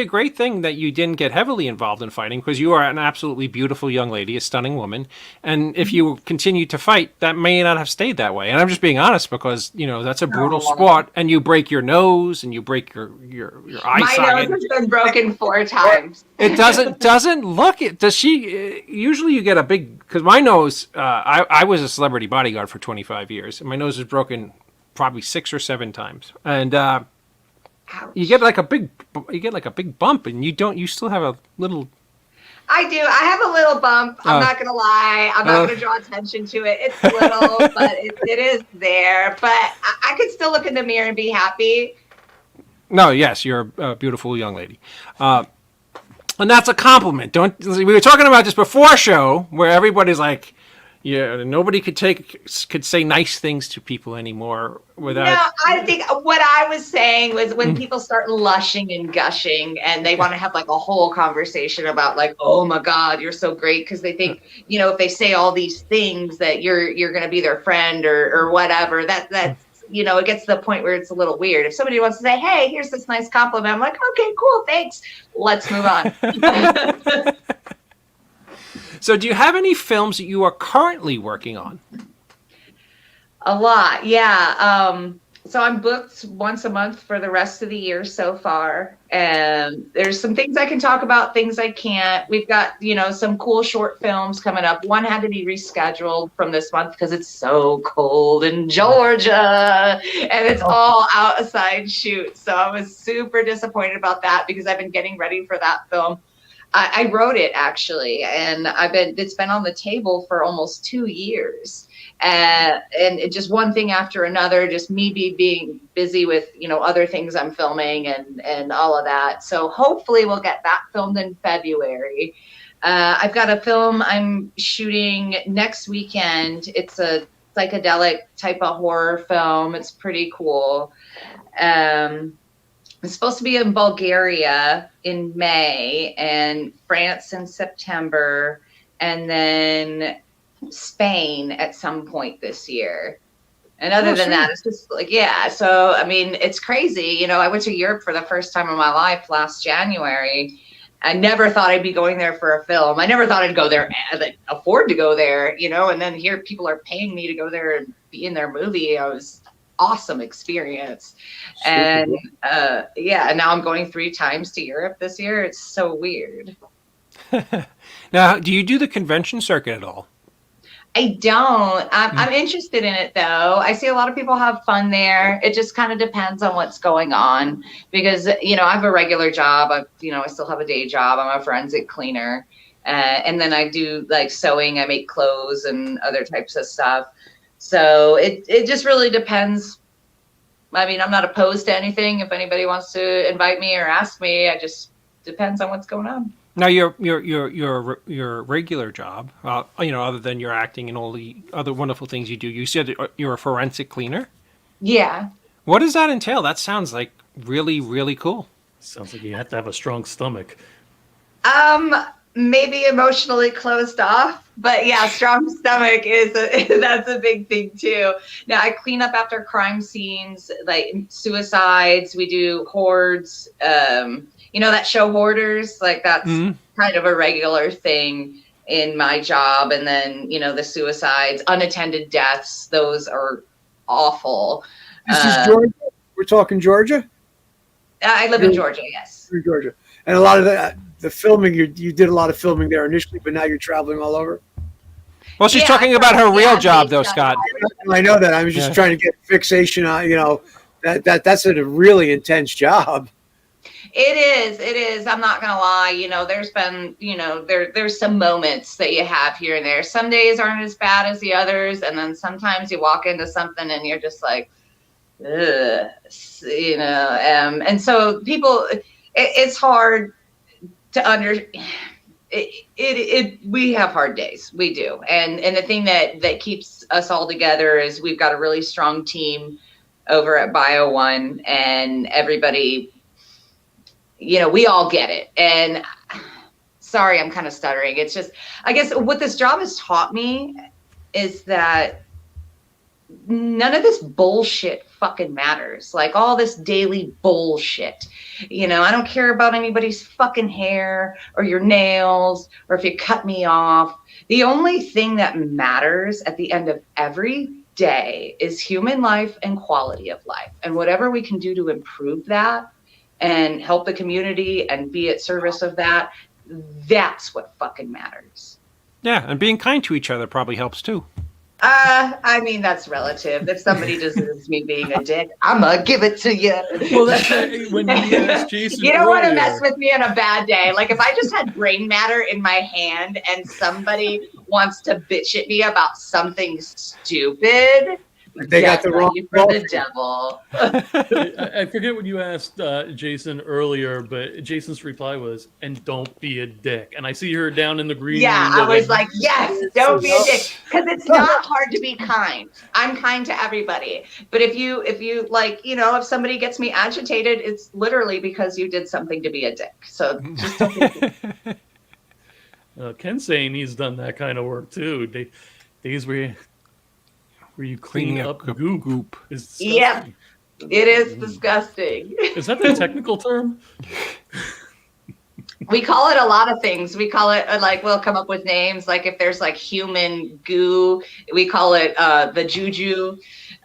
great thing that you didn't get heavily involved in fighting, because you are an absolutely beautiful young lady, a stunning woman, and if you continue to fight, that may not have stayed that way. And I'm just being honest, because that's a brutal sport, and you break your nose and you break your eye My socket. nose has been broken 4 times. It doesn't look it. Does she? Usually, you get a big, because my nose. I was a celebrity bodyguard for 25 years, and my nose was broken probably 6 or 7 times, and. Ouch. You get like a big bump, and you still have a little. I do. I have a little bump. I'm not gonna lie. I'm not gonna draw attention to it. It's little, but it is there. But I could still look in the mirror and be happy. No, yes, you're a beautiful young lady, and that's a compliment. We were talking about this before show, where everybody's like, yeah, nobody could say nice things to people anymore without. No, I think what I was saying was when people start lushing and gushing, and they want to have like a whole conversation about like, oh my God, you're so great, because they think if they say all these things that you're going to be their friend or whatever. That's it gets to the point where it's a little weird. If somebody wants to say, hey, here's this nice compliment, I'm like, okay, cool, thanks. Let's move on. So, do you have any films that you are currently working on? A lot, yeah. So I'm booked once a month for the rest of the year so far. And there's some things I can talk about, things I can't. We've got, some cool short films coming up. One had to be rescheduled from this month because it's so cold in Georgia, and it's all outside shoots. So I was super disappointed about that, because I've been getting ready for that film. I wrote it actually, and it's been on the table for almost 2 years. And it just one thing after another, just me being busy with, other things I'm filming and all of that. So hopefully we'll get that filmed in February. I've got a film I'm shooting next weekend. It's a psychedelic type of horror film. It's pretty cool. It's supposed to be in Bulgaria in May, and France in September, and then Spain at some point this year. And other than that, it's just like, yeah. So, I mean, it's crazy. I went to Europe for the first time in my life last January, I never thought I'd be going there for a film. I never thought I'd go there, afford to go there, you know, and then here people are paying me to go there and be in their movie. It was awesome experience. And and now I'm going 3 times to Europe this year. It's so weird. Now, do you do the convention circuit at all? I don't. I'm interested in it, though. I see a lot of people have fun there. It just kind of depends on what's going on because, you know, I have a regular job. I still have a day job. I'm a forensic cleaner. And then I do like sewing. I make clothes and other types of stuff. So it just really depends. I mean, I'm not opposed to anything. If anybody wants to invite me or ask me, it just depends on what's going on. Now, your regular job, other than your acting and all the other wonderful things you do, you said you're a forensic cleaner? Yeah. What does that entail? That sounds like really, really cool. Sounds like you have to have a strong stomach. Maybe emotionally closed off, but yeah, strong stomach that's a big thing too. Now I clean up after crime scenes, like suicides. We do hoards. That show Hoarders, like that's kind of a regular thing in my job. And then, the suicides, unattended deaths, those are awful. This is Georgia? We're talking Georgia? I live in Georgia, yes. In Georgia. And a lot of the filming, you did a lot of filming there initially, but now you're traveling all over? Well, she's talking about her real job, though, Scott. I know that. I was just trying to get fixation on, that's a really intense job. It is. I'm not going to lie. There's been, there's some moments that you have here and there. Some days aren't as bad as the others. And then sometimes you walk into something and you're just like, ugh, and so people, it's hard to we have hard days. We do. And the thing that keeps us all together is we've got a really strong team over at Bio One, and everybody, we all get it. And sorry, I'm kind of stuttering. It's just, I guess what this job has taught me is that none of this bullshit fucking matters. Like all this daily bullshit. I don't care about anybody's fucking hair or your nails or if you cut me off. The only thing that matters at the end of every day is human life and quality of life. And whatever we can do to improve that and help the community and be at service of that, that's what fucking matters. Yeah, and being kind to each other probably helps too. I mean, that's relative. If somebody deserves me being a dick, I'm going to give it to you. Well, that's when you asked Jaysen you don't want to earlier. mess with me on a bad day. Like if I just had brain matter in my hand and somebody wants to bitch at me about something stupid, they got the wrong for the devil. I forget what you asked Jaysen earlier, but Jason's reply was, and don't be a dick. And I see her down in the green room. I was like, yes, don't be a dick. Because it's not hard to be kind. I'm kind to everybody. But if you like, if somebody gets me agitated, it's literally because you did something to be a dick. So just don't be a dick. Ken's saying he's done that kind of work too. Days where you clean up goop. Yep, it is disgusting. Is that the technical term? We call it a lot of things. We call it we'll come up with names. Like if there's like human goo, we call it the juju.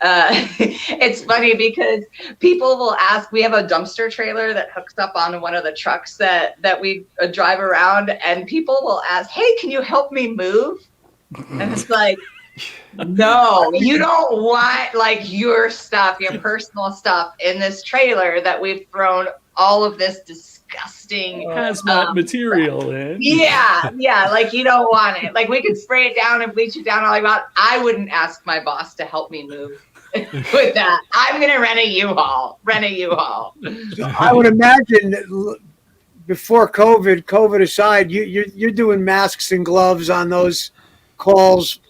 It's funny because people will ask, we have a dumpster trailer that hooks up onto one of the trucks that we drive around, and people will ask, hey, can you help me move? And it's like, no, you don't want like your stuff, your personal stuff in this trailer that we've thrown all of this disgusting hazmat material in. Yeah, like you don't want it. Like we could spray it down and bleach it down all I want. I wouldn't ask my boss to help me move with that. I'm gonna rent a U-Haul. I would imagine before COVID aside, you're doing masks and gloves on those calls.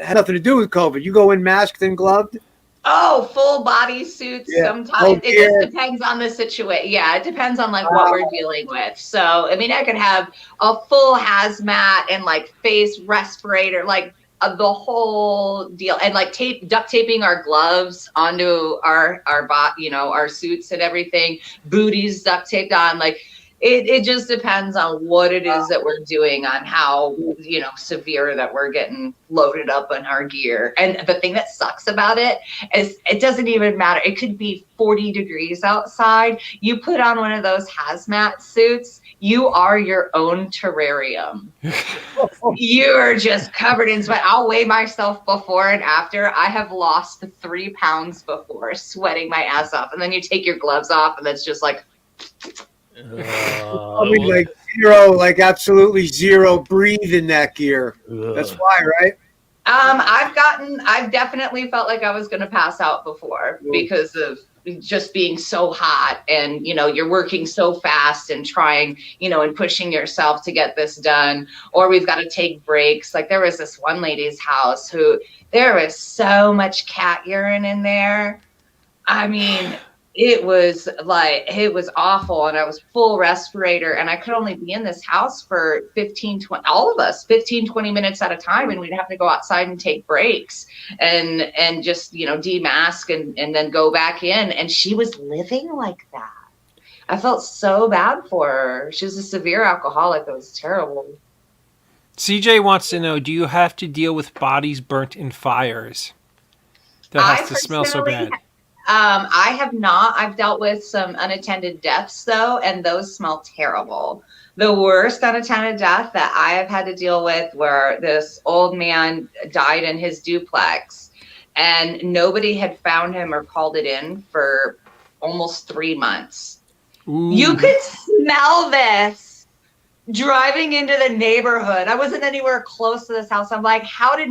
Had nothing to do with COVID. You go in masked and gloved? Oh, full body suits. Yeah. Sometimes it just depends on the situation. Yeah, it depends on like what we're dealing with. So, I mean, I could have a full hazmat and like face respirator, like the whole deal, and like duct taping our gloves onto our suits and everything. Booties duct taped on. Like It just depends on what it is that we're doing, on how, severe that we're getting loaded up on our gear. And the thing that sucks about it is it doesn't even matter. It could be 40 degrees outside. You put on one of those hazmat suits, you are your own terrarium. You are just covered in sweat. I'll weigh myself before and after. I have lost 3 pounds before, sweating my ass off. And then you take your gloves off and it's just like... Probably like zero, like absolutely zero breathe in that gear. That's why, right? I've definitely felt like I was going to pass out before because of just being so hot, and you're working so fast and trying, and pushing yourself to get this done, or we've got to take breaks. Like there was this one lady's house who there was so much cat urine in there. I mean, it was awful, and I was full respirator, and I could only be in this house for 15, 20 minutes at a time, and we'd have to go outside and take breaks and just, demask and then go back in. And she was living like that. I felt so bad for her. She was a severe alcoholic. It was terrible. CJ wants to know, do you have to deal with bodies burnt in fires? That has to smell so bad. I have not. I've dealt with some unattended deaths, though, and those smell terrible. The worst unattended death that I have had to deal with, where this old man died in his duplex, and nobody had found him or called it in for almost 3 months. Ooh. You could smell this driving into the neighborhood. I wasn't anywhere close to this house. I'm like, how did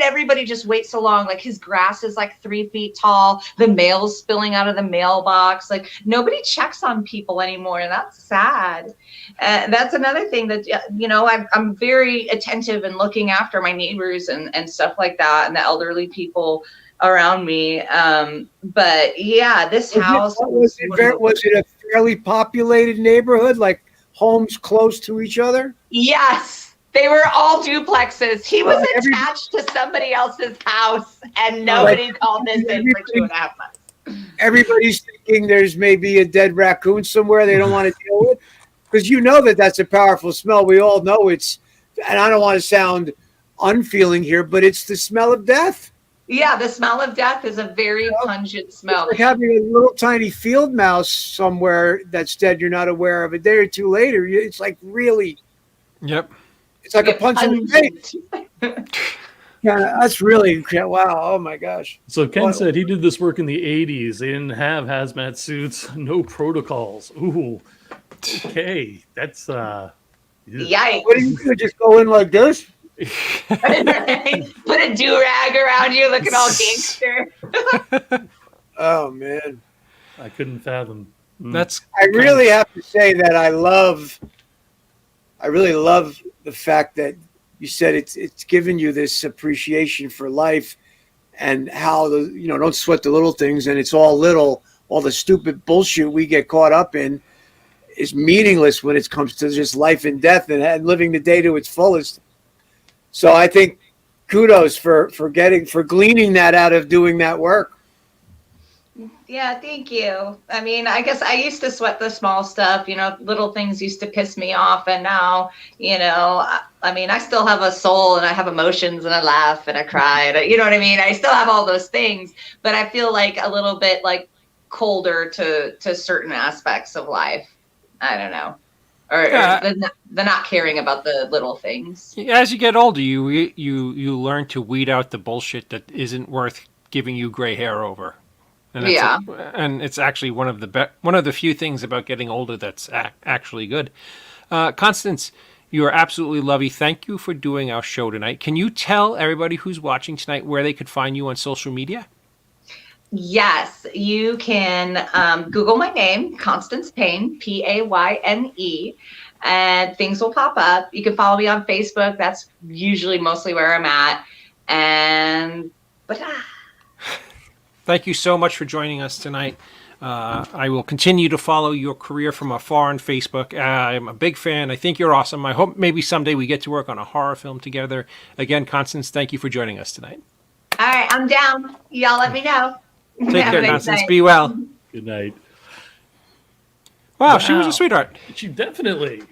everybody just wait so long? Like his grass is like 3 feet tall. The mail's spilling out of the mailbox. Like nobody checks on people anymore. And that's sad. That's another thing that, I'm very attentive and looking after my neighbors and stuff like that, and the elderly people around me. But yeah, this house. Was it a fairly populated neighborhood? Like, homes close to each other? Yes, they were all duplexes. He was attached to somebody else's house, and nobody called this in for 2.5 months. Everybody's thinking there's maybe a dead raccoon somewhere they don't want to deal with, because that's a powerful smell. We all know it's, and I don't want to sound unfeeling here, but it's the smell of death. Yeah, the smell of death is a very pungent smell. It's like having a little tiny field mouse somewhere that's dead, you're not aware of. A day or two later, it's like really. Yep. It's like a punch in the face. That's really, wow, oh my gosh. So Ken said he did this work in the 80s. They didn't have hazmat suits, no protocols. Ooh, okay, that's... Yikes. What do you do, just go in like this? Put a do-rag around you looking all gangster. Oh man, I couldn't fathom. I really have to say that I really love the fact that you said it's given you this appreciation for life, and how don't sweat the little things, and it's all the stupid bullshit we get caught up in is meaningless when it comes to just life and death and living the day to its fullest. So I think kudos for gleaning that out of doing that work. Yeah, thank you. I mean, I guess I used to sweat the small stuff, little things used to piss me off. And now, I mean, I still have a soul, and I have emotions, and I laugh and I cry. And, you know what I mean? I still have all those things, but I feel like a little bit like colder to certain aspects of life. I don't know. Or the not caring about the little things. As you get older, you learn to weed out the bullshit that isn't worth giving you gray hair over. And and it's actually one of the few things about getting older that's actually good. Constance, you are absolutely lovely. Thank you for doing our show tonight. Can you tell everybody who's watching tonight where they could find you on social media? Yes, you can Google my name, Constance Payne, Payne, and things will pop up. You can follow me on Facebook. That's usually mostly where I'm at. Thank you so much for joining us tonight. I will continue to follow your career from afar on Facebook. I'm a big fan. I think you're awesome. I hope maybe someday we get to work on a horror film together. Again, Constance, thank you for joining us tonight. All right, I'm down. Y'all let me know. Take care, Constance. Be well. Good night. Wow, she was a sweetheart. She definitely.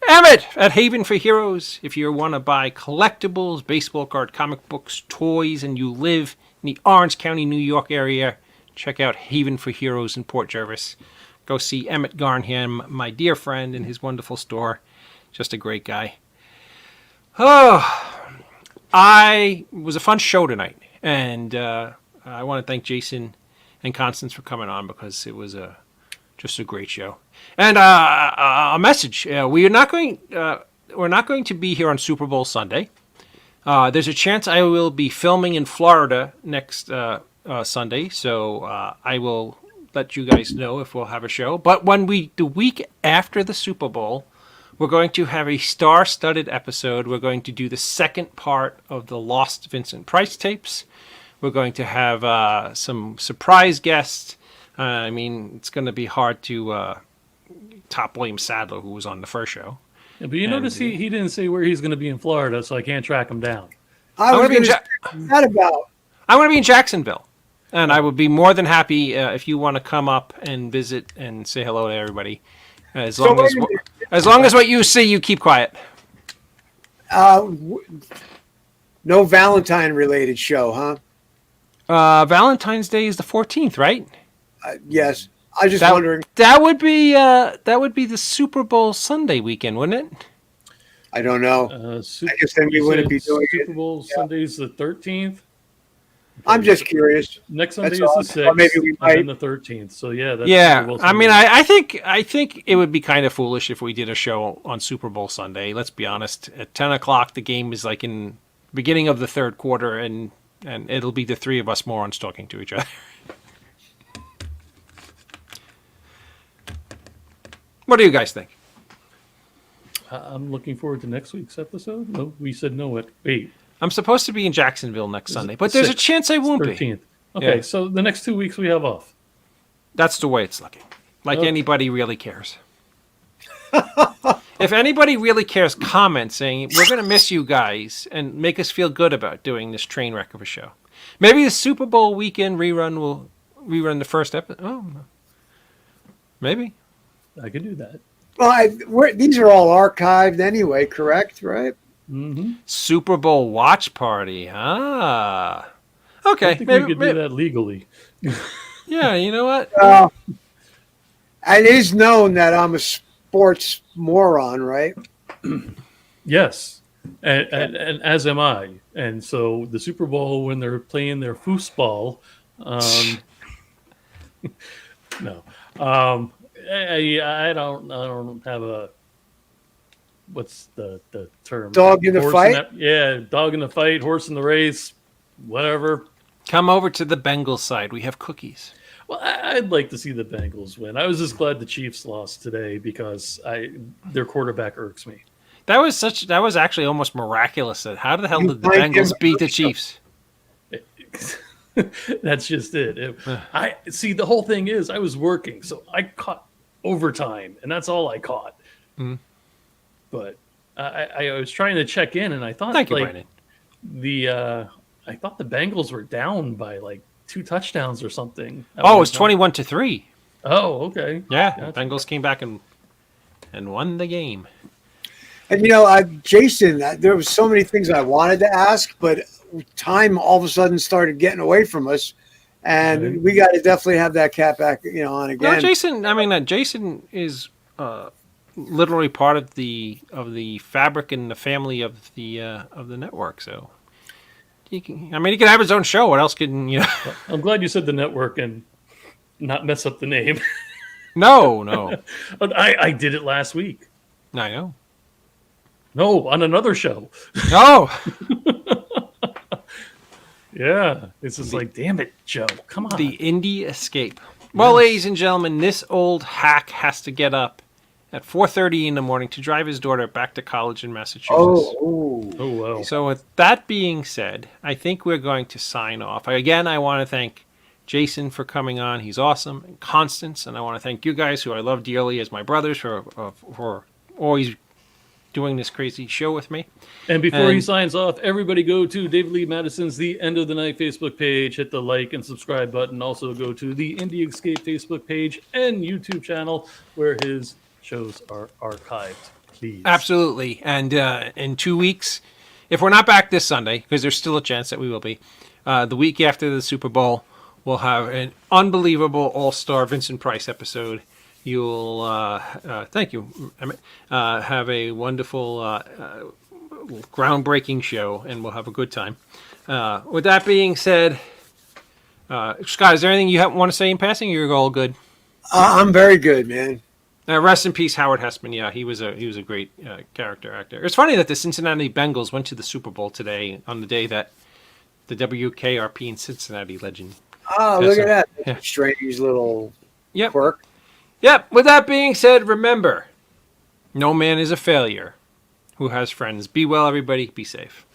Emmett at Haven for Heroes. If you want to buy collectibles, baseball card, comic books, toys, and you live in the Orange County, New York area, check out Haven for Heroes in Port Jervis. Go see Emmett Garnham, my dear friend, in his wonderful store. Just a great guy. Oh, it was a fun show tonight. And I want to thank Jaysen and Constance for coming on because it was just a great show. And a message: we're not going to be here on Super Bowl Sunday. There's a chance I will be filming in Florida next Sunday, so I will let you guys know if we'll have a show. But the week after the Super Bowl, we're going to have a star-studded episode. We're going to do the second part of the Lost Vincent Price tapes. We're going to have some surprise guests. I mean, it's going to be hard to top William Sadler, who was on the first show. Yeah, but you notice he didn't say where he's going to be in Florida, so I can't track him down. I was going to say that about. I'm going to be in Jacksonville, and I would be more than happy if you want to come up and visit and say hello to everybody. As long as what you see, you keep quiet. No Valentine-related show, huh? Valentine's Day is the 14th, right? Yes. I was just wondering. That would be the Super Bowl Sunday weekend, wouldn't it? I don't know. I guess then we wouldn't be doing Super Bowl Sunday's the 13th. I'm just curious. Next Sunday is the 6th, or maybe we might. and then the 13th. So yeah, that's I mean, I think it would be kind of foolish if we did a show on Super Bowl Sunday. Let's be honest. At 10 o'clock, the game is like in the beginning of the third quarter, and it'll be the three of us morons talking to each other. What do you guys think? I'm looking forward to next week's episode. No, we said no. Wait. I'm supposed to be in Jacksonville next Sunday, but there's a chance I won't 13th. be. Okay, Yeah. so the next 2 weeks we have off. That's the way it's looking. Like Okay. anybody really cares. If anybody really cares, comment saying, we're going to miss you guys and make us feel good about doing this train wreck of a show. Maybe the Super Bowl weekend rerun will rerun the first episode. Oh, maybe. I could do that. Well, these are all archived anyway, correct? Right? Mm-hmm. Super Bowl watch party. Ah. Okay. I think we could do that legally. Yeah, you know what? It is known that I'm a sports moron, right? Yes, and as am I. And so the Super Bowl, when they're playing their foosball, no, I don't have a. What's the term? Dog in the Horse fight? Dog in the fight, horse in the race, whatever. Come over to the Bengals side. We have cookies. Well, I'd like to see the Bengals win. I was just glad the Chiefs lost today because their quarterback irks me. That was actually almost miraculous. How the hell did the Bengals beat the Chiefs? That's just it. I see. The whole thing is I was working, so I caught overtime, and that's all I caught. Mm-hmm. But I was trying to check in, and I thought Thank you, Brandon. I thought the Bengals were down by like 2 touchdowns or something. Oh, it's 21-3. Oh, okay. Yeah, Gotcha. the Bengals came back and won the game. And Jaysen, there was so many things I wanted to ask, but time all of a sudden started getting away from us, and we got to definitely have that cat back, on again. Well, Jaysen is literally part of the fabric and the family of the network. So he can have his own show. What else can you know? I'm glad you said the network and not mess up the name. No. I did it last week. I know. No, on another show. No. Yeah, it's just like, damn it, Joe, come on. The Indie Escape. Well, ladies and gentlemen, this old hack has to get up at 4:30 in the morning to drive his daughter back to college in Massachusetts. Oh, wow. So with that being said, I think we're going to sign off. Again, I want to thank Jaysen for coming on. He's awesome. And Constance. And I want to thank you guys who I love dearly as my brothers for always doing this crazy show with me. And before he And- signs off, everybody go to David Lee Madison's The End of the Night Facebook page, hit the like and subscribe button. Also go to the Indie Escape Facebook page and YouTube channel where his shows are archived. Please. Absolutely. And in 2 weeks, if we're not back this Sunday, because there's still a chance that we will be, the week after the Super Bowl, we'll have an unbelievable all-star Vincent Price episode. You'll, thank you, Emmett, have a wonderful, groundbreaking show, and we'll have a good time. With that being said, Scott, is there anything you want to say in passing? You're all good. I'm very good, man. Rest in peace, Howard Hessman. Yeah, he was a great character actor. It's funny that the Cincinnati Bengals went to the Super Bowl today on the day that the WKRP and Cincinnati legend. Oh, look at that. Yeah. Strange little Yep. quirk. Yep. With that being said, remember, no man is a failure who has friends. Be well, everybody. Be safe.